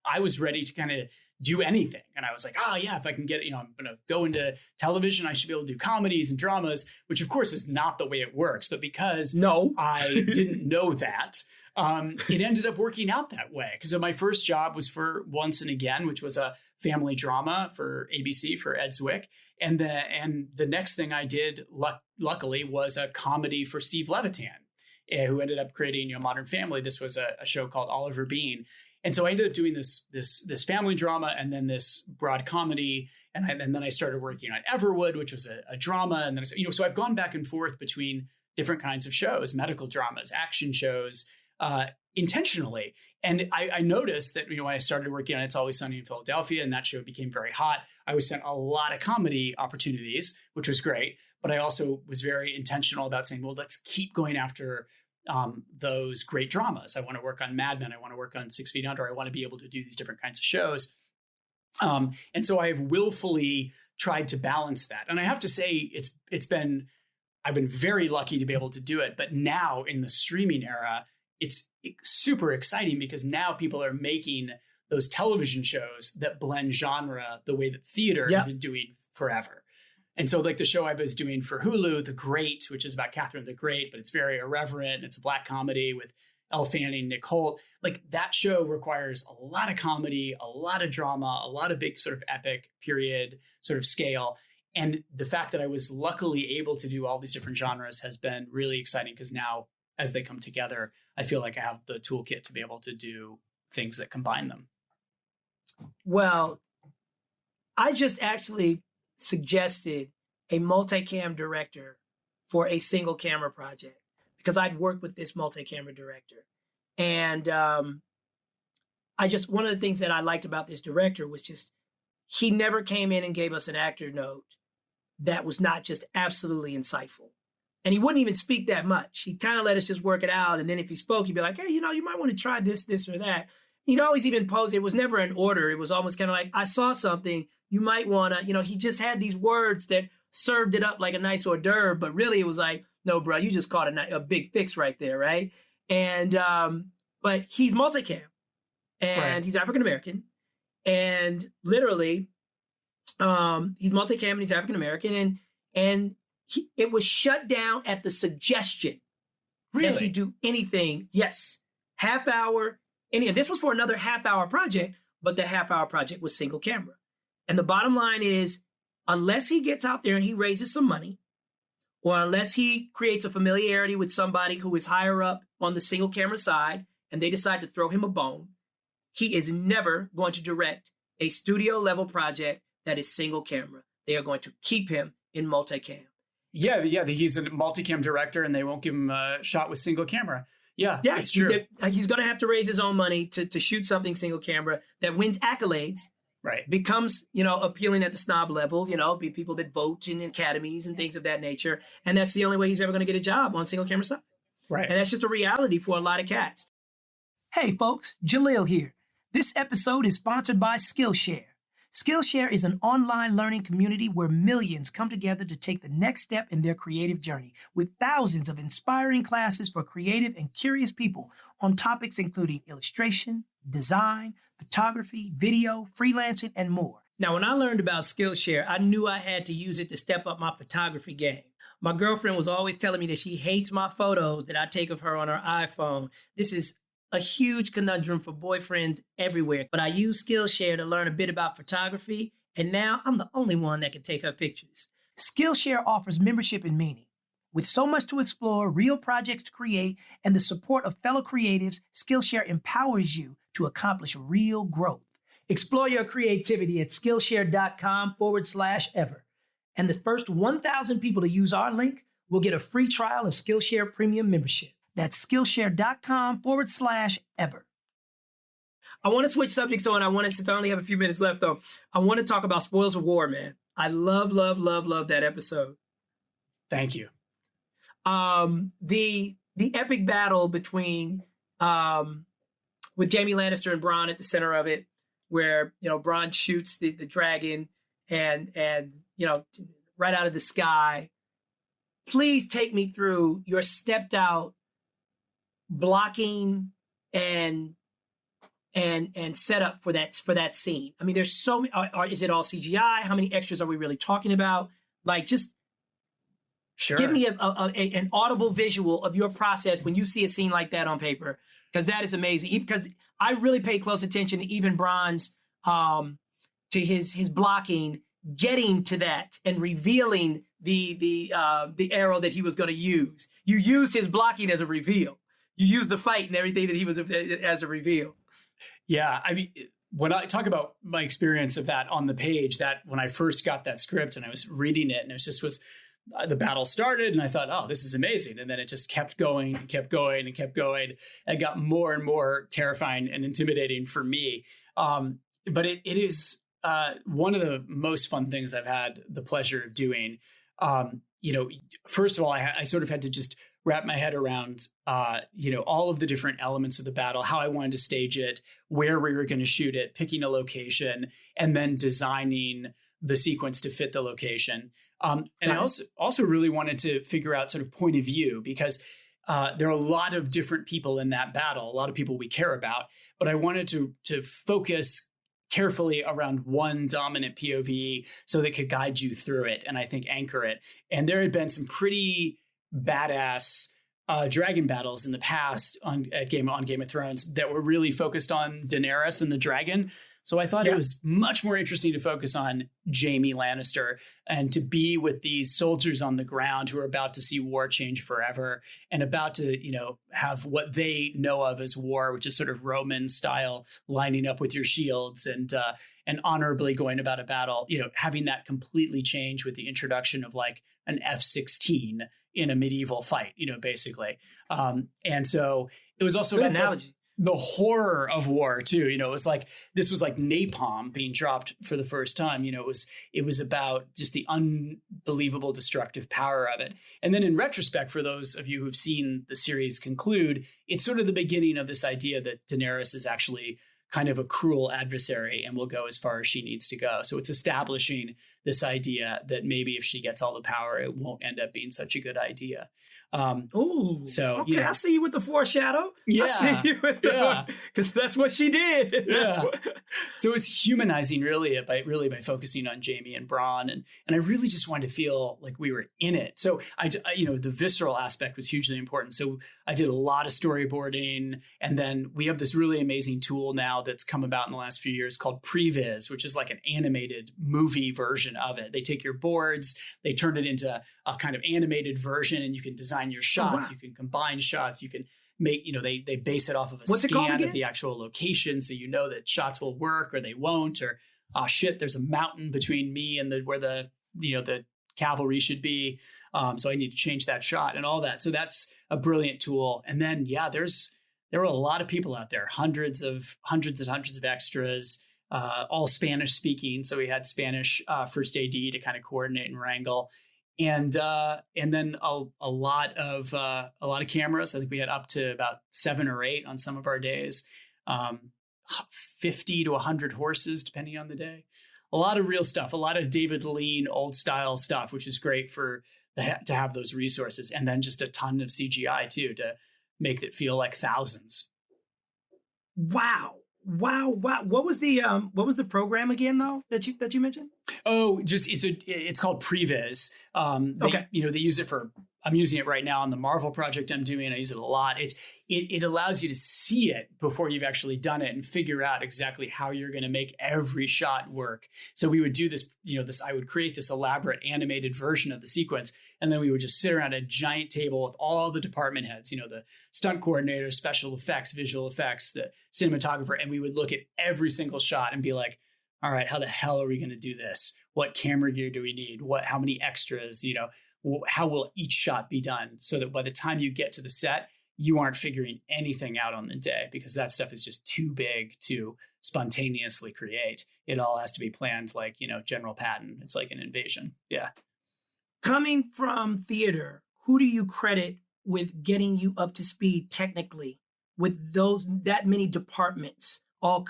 [SPEAKER 2] I was ready to kind of do anything. And I was like, if I can get it, I'm going to go into television, I should be able to do comedies and dramas, which of course is not the way it works. But because I didn't know that, it ended up working out that way. Because my first job was for Once and Again, which was a family drama for ABC for Ed Zwick. And the next thing I did, luckily, was a comedy for Steve Levitan, who ended up creating Modern Family. This was a show called Oliver Bean. And so I ended up doing this family drama and then this broad comedy. And then I started working on Everwood, which was a drama. And then, so I've gone back and forth between different kinds of shows, medical dramas, action shows, intentionally. And I noticed that, when I started working on It's Always Sunny in Philadelphia and that show became very hot, I was sent a lot of comedy opportunities, which was great. But I also was very intentional about saying, well, let's keep going after those great dramas. I want to work on Mad Men. I want to work on 6 Feet Under. I want to be able to do these different kinds of shows. And so I have willfully tried to balance that. And I have to say, I've been very lucky to be able to do it. But now in the streaming era, it's super exciting because now people are making those television shows that blend genre the way that theater has been doing forever. And so the show I was doing for Hulu, The Great, which is about Catherine the Great, but it's very irreverent. It's a Black comedy with Elle Fanning, Nick Holt. That show requires a lot of comedy, a lot of drama, a lot of big sort of epic period sort of scale. And the fact that I was luckily able to do all these different genres has been really exciting because now as they come together, I feel like I have the toolkit to be able to do things that combine them.
[SPEAKER 1] Well, I just actually suggested a multicam director for a single camera project because I'd worked with this multi-camera director. And one of the things that I liked about this director was just, he never came in and gave us an actor note that was not just absolutely insightful. And he wouldn't even speak that much. He kind of let us just work it out. And then if he spoke, he'd be like, hey, you might want to try this, this, or that. He'd always even pose, it was never an order. It was almost kind of like, I saw something, you might want to, he just had these words that served it up like a nice hors d'oeuvre, but really it was like, no, bro, you just caught a big fix right there, right? And, but he's multicam, and he's African-American, and literally, he's multicam and he's African-American, and it was shut down at the suggestion that he do anything. Yes, half hour. This was for another half-hour project, but the half-hour project was single camera. And the bottom line is, unless he gets out there and he raises some money, or unless he creates a familiarity with somebody who is higher up on the single camera side and they decide to throw him a bone, he is never going to direct a studio level project that is single camera. They are going to keep him in multicam.
[SPEAKER 2] Yeah, he's a multicam director and they won't give him a shot with single camera. Yeah, it's true.
[SPEAKER 1] He's going to have to raise his own money to shoot something single camera that wins accolades.
[SPEAKER 2] Right.
[SPEAKER 1] Becomes, appealing at the snob level, be people that vote in academies and things of that nature. And that's the only way he's ever going to get a job on single camera side.
[SPEAKER 2] Right.
[SPEAKER 1] And that's just a reality for a lot of cats. Hey, folks, Jaleel here. This episode is sponsored by Skillshare. Skillshare is an online learning community where millions come together to take the next step in their creative journey, with thousands of inspiring classes for creative and curious people on topics including illustration, design, photography, video, freelancing, and more. Now, when I learned about Skillshare, I knew I had to use it to step up my photography game. My girlfriend was always telling me that she hates my photos that I take of her on her iPhone. This is a huge conundrum for boyfriends everywhere. But I use Skillshare to learn a bit about photography, and now I'm the only one that can take her pictures. Skillshare offers membership and meaning. With so much to explore, real projects to create, and the support of fellow creatives, Skillshare empowers you to accomplish real growth. Explore your creativity at Skillshare.com/ever. And the first 1,000 people to use our link will get a free trial of Skillshare Premium membership. That's Skillshare.com/ever. I want to switch subjects on. Since I only have a few minutes left though, I want to talk about Spoils of War, man. I love that episode.
[SPEAKER 2] Thank you.
[SPEAKER 1] The epic battle between, with Jaime Lannister and Bronn at the center of it, where, Bronn shoots the dragon and right out of the sky. Please take me through your stepped out blocking and setup for that scene. I mean, there's so many. Is it all CGI? How many extras are we really talking about? Like, just
[SPEAKER 2] sure.
[SPEAKER 1] Give me an audible visual of your process when you see a scene like that on paper, because that is amazing. Because I really paid close attention to even Bronn's to his blocking, getting to that and revealing the arrow that he was going to use. You used his blocking as a reveal. You used the fight and everything that he was as a reveal.
[SPEAKER 2] Yeah, I mean, when I talk about my experience of that on the page, that when I first got that script and I was reading it, and the battle started and I thought, oh, this is amazing. And then it just kept going and kept going and kept going. It got more and more terrifying and intimidating for me. But it is one of the most fun things I've had the pleasure of doing. First of all, I sort of had to just wrap my head around, all of the different elements of the battle, how I wanted to stage it, where we were going to shoot it, picking a location, and then designing the sequence to fit the location. And I also really wanted to figure out sort of point of view, because there are a lot of different people in that battle, a lot of people we care about, but I wanted to focus carefully around one dominant POV so that could guide you through it and I think anchor it. And there had been some pretty badass dragon battles in the past on Game of Thrones that were really focused on Daenerys and the dragon. So I thought it was much more interesting to focus on Jaime Lannister and to be with these soldiers on the ground who are about to see war change forever and about to, you know, have what they know of as war, which is sort of Roman style, lining up with your shields and honorably going about a battle, you know, having that completely change with the introduction of like an F-16 in a medieval fight, you know, basically. And so it was also
[SPEAKER 1] Good
[SPEAKER 2] about
[SPEAKER 1] analogy.
[SPEAKER 2] the horror of war too. You know, it was like, this was like napalm being dropped for the first time. You know, it was about just the unbelievable destructive power of it. And then in retrospect, for those of you who've seen the series conclude, it's sort of the beginning of this idea that Daenerys is actually kind of a cruel adversary and will go as far as she needs to go. So it's establishing this idea that maybe if she gets all the power, it won't end up being such a good idea.
[SPEAKER 1] Ooh.
[SPEAKER 2] So,
[SPEAKER 1] okay,
[SPEAKER 2] you know,
[SPEAKER 1] I see you with the foreshadow.
[SPEAKER 2] Yeah.
[SPEAKER 1] I see you with because that's what she did.
[SPEAKER 2] Yeah. So it's humanizing really by focusing on Jaime and Bronn. And I really just wanted to feel like we were in it. So I you know, the visceral aspect was hugely important. So I did a lot of storyboarding, and then we have this really amazing tool now that's come about in the last few years called Previs, which is like an animated movie version of it. They take your boards, they turn it into a kind of animated version, and you can design your shots, you can combine shots, you can make, you know, they base it off of a scan of the actual location, so you know that shots will work or they won't, or oh shit, there's a mountain between me and where the, you know, the cavalry should be, so I need to change that shot and all that. So that's a brilliant tool. And then there were a lot of people out there, hundreds and hundreds of extras, all Spanish speaking. So we had Spanish first AD to kind of coordinate and wrangle. And then a lot of cameras. I think we had up to about 7 or 8 on some of our days, 50 to 100 horses, depending on the day. A lot of real stuff, a lot of David Lean, old style stuff, which is great to have those resources. And then just a ton of CGI too, to make it feel like thousands.
[SPEAKER 1] Wow. What was the program again though that you mentioned?
[SPEAKER 2] Oh, it's called Previs. Okay. You know, they use it I'm using it right now on the Marvel project I'm doing. I use it a lot. It allows you to see it before you've actually done it and figure out exactly how you're going to make every shot work. So we would do this, you know, I would create this elaborate animated version of the sequence. And then we would just sit around a giant table with all the department heads, you know, the stunt coordinator, special effects, visual effects, the cinematographer. And we would look at every single shot and be like, all right, how the hell are we going to do this? What camera gear do we need? How many extras, you know, how will each shot be done? So that by the time you get to the set, you aren't figuring anything out on the day, because that stuff is just too big to spontaneously create. It all has to be planned like, you know, General Patton. It's like an invasion. Yeah.
[SPEAKER 1] Coming from theater, who do you credit with getting you up to speed technically with that many departments all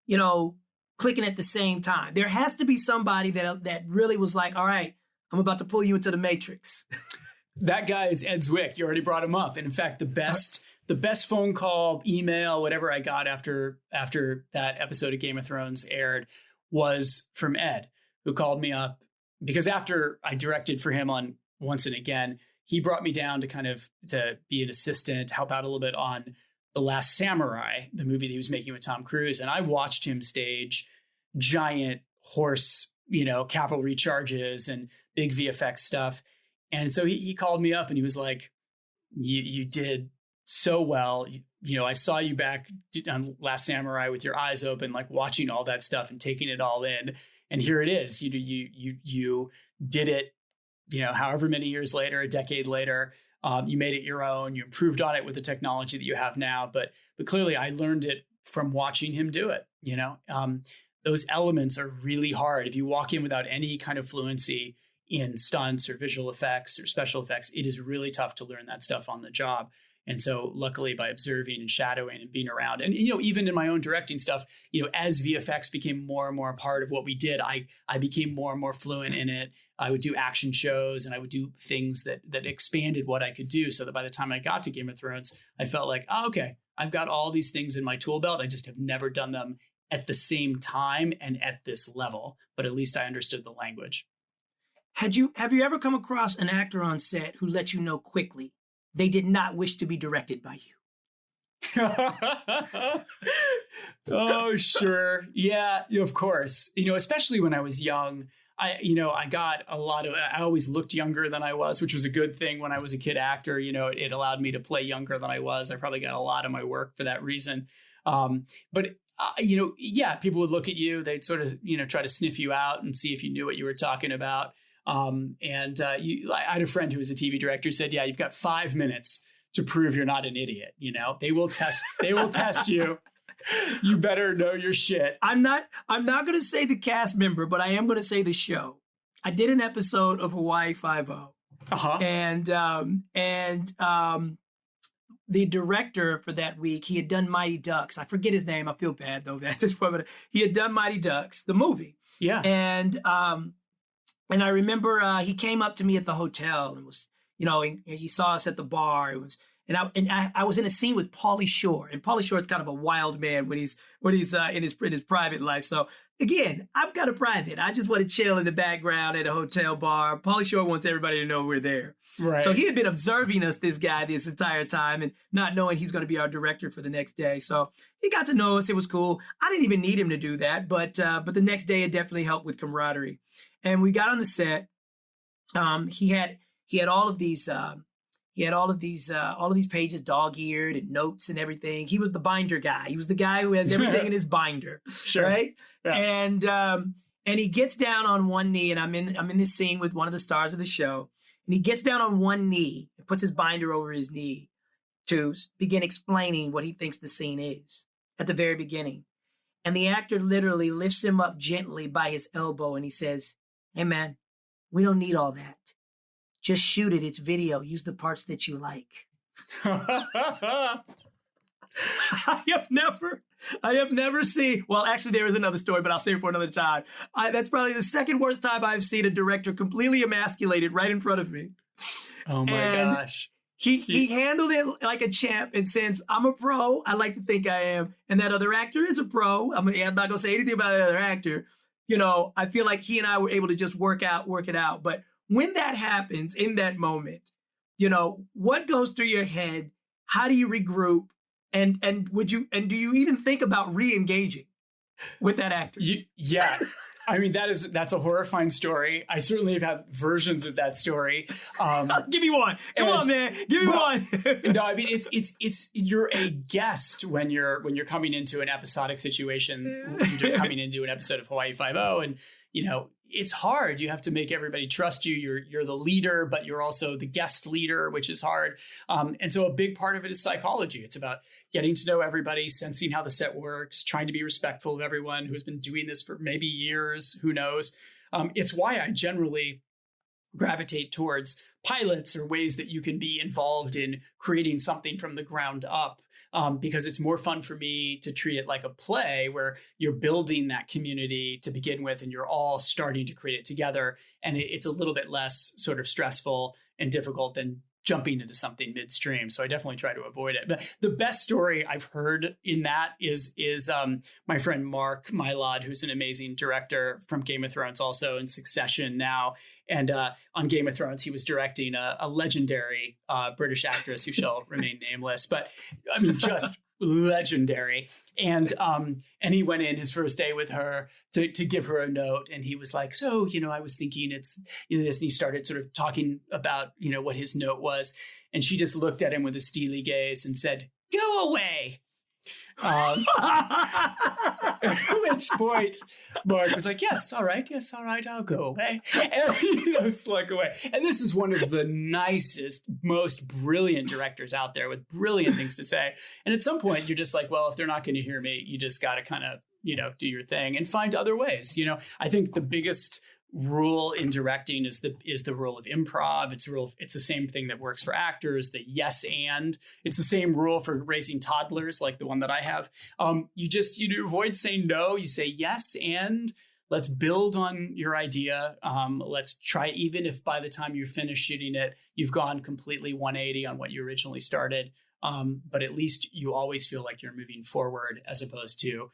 [SPEAKER 1] you know, clicking at the same time? There has to be somebody that really was like, all right, I'm about to pull you into the Matrix.
[SPEAKER 2] That guy is Ed Zwick. You already brought him up. And in fact, the best phone call, email, whatever I got after that episode of Game of Thrones aired was from Ed, who called me up because after I directed for him on Once and Again, he brought me down to be an assistant, help out a little bit on The Last Samurai, the movie that he was making with Tom Cruise. And I watched him stage giant horse, you know, cavalry charges and big VFX stuff. And so he called me up and he was like, you did so well. You know, I saw you back on Last Samurai with your eyes open, like watching all that stuff and taking it all in. And here it is. You did it, you know, however many years later, a decade later, you made it your own. You improved on it with the technology that you have now. But clearly I learned it from watching him do it. You know, those elements are really hard. If you walk in without any kind of fluency in stunts or visual effects or special effects, it is really tough to learn that stuff on the job. And so luckily by observing and shadowing and being around, and, you know, even in my own directing stuff, you know, as VFX became more and more a part of what we did, I became more and more fluent in it. I would do action shows and I would do things that expanded what I could do, so that by the time I got to Game of Thrones, I felt like, oh, okay, I've got all these things in my tool belt. I just have never done them at the same time and at this level, but at least I understood the language.
[SPEAKER 1] Have you ever come across an actor on set who let you know quickly they did not wish to be directed by you?
[SPEAKER 2] Oh, sure. Yeah, of course. Especially when I was young, I got a lot of, I always looked younger than I was, which was a good thing when I was a kid actor. It allowed me to play younger than I was. I probably got a lot of my work for that reason. But people would look at you, they'd sort of, try to sniff you out and see if you knew what you were talking about. I had a friend who was a TV director who said, yeah, you've got 5 minutes to prove you're not an idiot. They will test you. You better know your shit.
[SPEAKER 1] I'm not going to say the cast member, but I am going to say the show. I did an episode of Hawaii Five-0.
[SPEAKER 2] Uh-huh.
[SPEAKER 1] And the director for that week, he had done Mighty Ducks. I forget his name. I feel bad though at this point, but he had done Mighty Ducks, the movie.
[SPEAKER 2] Yeah.
[SPEAKER 1] And I remember he came up to me at the hotel and was, and he saw us at the bar. It was, and I was in a scene with Pauly Shore, and Pauly Shore is kind of a wild man when he's in his private life. So again, I'm kind of private. I just want to chill in the background at a hotel bar. Pauly Shore wants everybody to know we're there.
[SPEAKER 2] Right.
[SPEAKER 1] So he had been observing us, this guy, this entire time, and not knowing he's going to be our director for the next day. So he got to know us. It was cool. I didn't even need him to do that, but the next day it definitely helped with camaraderie. And we got on the set. He had all of these. He had all of these pages dog-eared and notes and everything. He was the binder guy. He was the guy who has everything in his binder,
[SPEAKER 2] sure.
[SPEAKER 1] Right?
[SPEAKER 2] Yeah.
[SPEAKER 1] And he gets down on one knee, and I'm in this scene with one of the stars of the show, and he gets down on one knee and puts his binder over his knee to begin explaining what he thinks the scene is at the very beginning. And the actor literally lifts him up gently by his elbow, and he says, "Hey man, we don't need all that. Just shoot it. It's video. Use the parts that you like." I have never seen, well, actually there is another story, but I'll save it for another time. That's probably the second worst time I've seen a director completely emasculated right in front of me.
[SPEAKER 2] Oh my gosh.
[SPEAKER 1] He handled it like a champ, and since I'm a pro, I like to think I am, and that other actor is a pro, I'm not going to say anything about the other actor. I feel like he and I were able to just work it out. But when that happens in that moment, what goes through your head? How do you regroup? And do you even think about re-engaging with that actor?
[SPEAKER 2] Yeah. I mean, that's a horrifying story. I certainly have had versions of that story.
[SPEAKER 1] Give me one. Come on, man. Give me one.
[SPEAKER 2] No, I mean, it's you're a guest when you're coming into an episodic situation, you're coming into an episode of Hawaii Five-0, and it's hard. You have to make everybody trust you. You're the leader, but you're also the guest leader, which is hard. And so a big part of it is psychology. It's about getting to know everybody, sensing how the set works, trying to be respectful of everyone who's been doing this for maybe years, who knows. It's why I generally gravitate towards pilots or ways that you can be involved in creating something from the ground up. Because it's more fun for me to treat it like a play where you're building that community to begin with and you're all starting to create it together. And it's a little bit less sort of stressful and difficult than jumping into something midstream. So I definitely try to avoid it. But the best story I've heard in that is my friend Mark Mylod, who's an amazing director from Game of Thrones, also in Succession now. And on Game of Thrones, he was directing a legendary British actress who shall remain nameless. But I mean, just legendary. And he went in his first day with her to give her a note, and he was like, "So, I was thinking it's this," and he started sort of talking about what his note was, and she just looked at him with a steely gaze and said, "Go away." At which point Mark was like, yes, all right, I'll go away. And slunk away. And this is one of the nicest, most brilliant directors out there with brilliant things to say. And at some point you're just like, well, if they're not going to hear me, you just got to kind of, do your thing and find other ways. I think the biggest rule in directing is the rule of improv. It's the same thing that works for actors, the yes and. It's the same rule for raising toddlers, like the one that I have. You avoid saying no. You say yes and let's build on your idea. Let's try, even if by the time you finish shooting it, you've gone completely 180 on what you originally started. But at least you always feel like you're moving forward as opposed to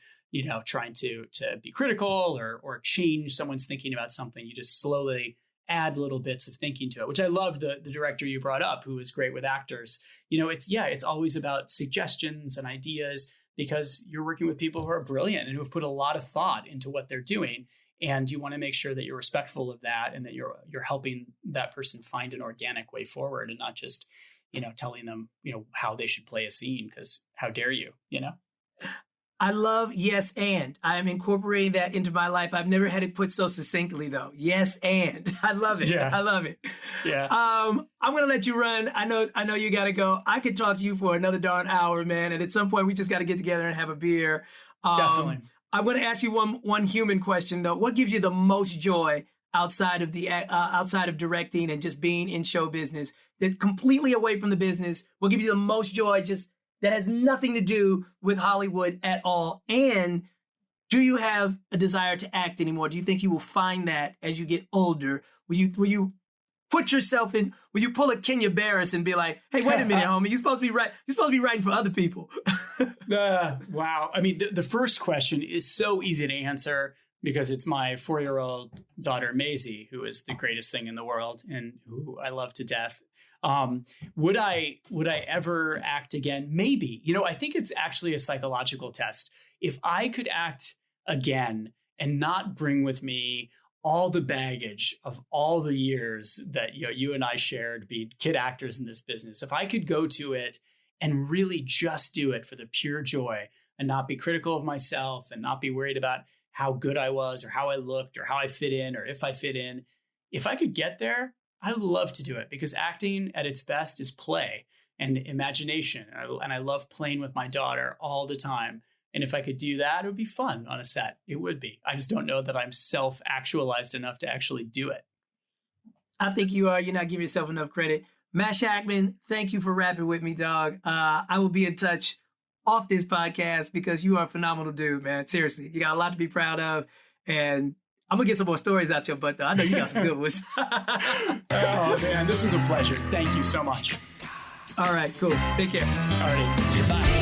[SPEAKER 2] trying to be critical or change someone's thinking about something. You just slowly add little bits of thinking to it, which I love the director you brought up, who was great with actors. It's always about suggestions and ideas, because you're working with people who are brilliant and who have put a lot of thought into what they're doing. And you want to make sure that you're respectful of that, and that you're helping that person find an organic way forward, and not just, telling them, how they should play a scene, because how dare you,
[SPEAKER 1] I love yes and. I'm incorporating that into my life. I've never had it put so succinctly though. Yes and. I love it.
[SPEAKER 2] Yeah.
[SPEAKER 1] I love it.
[SPEAKER 2] Yeah.
[SPEAKER 1] I'm gonna let you run. I know you gotta go. I could talk to you for another darn hour, man. And at some point we just gotta get together and have a beer.
[SPEAKER 2] Definitely.
[SPEAKER 1] I'm gonna ask you one human question though. What gives you the most joy outside of directing and just being in show business, that completely away from the business? What gives you the most joy, just that has nothing to do with Hollywood at all? And do you have a desire to act anymore? Do you think you will find that as you get older? Will you put yourself in? Will you pull a Kenya Barris and be like, "Hey, wait a minute, homie, you're supposed to be writing for other people"?
[SPEAKER 2] Wow. I mean, the first question is so easy to answer, because it's my 4-year-old daughter, Maisie, who is the greatest thing in the world and who I love to death. Would I ever act again? Maybe. I think it's actually a psychological test. If I could act again and not bring with me all the baggage of all the years that you and I shared being kid actors in this business, if I could go to it and really just do it for the pure joy, and not be critical of myself, and not be worried about how good I was or how I looked or how I fit in or if I fit in, if I could get there, I would love to do it, because acting at its best is play and imagination. And I love playing with my daughter all the time. And if I could do that, it would be fun on a set. It would be. I just don't know that I'm self-actualized enough to actually do it.
[SPEAKER 1] I think you are. You're not giving yourself enough credit. Matt Shakman, thank you for rapping with me, dog. I will be in touch off this podcast, because you are a phenomenal dude, man. Seriously, you got a lot to be proud of. And I'm going to get some more stories out your butt, though. I know you got some good ones.
[SPEAKER 2] Oh, man, this was a pleasure. Thank you so much.
[SPEAKER 1] All right, cool. Take care.
[SPEAKER 2] All right. Goodbye.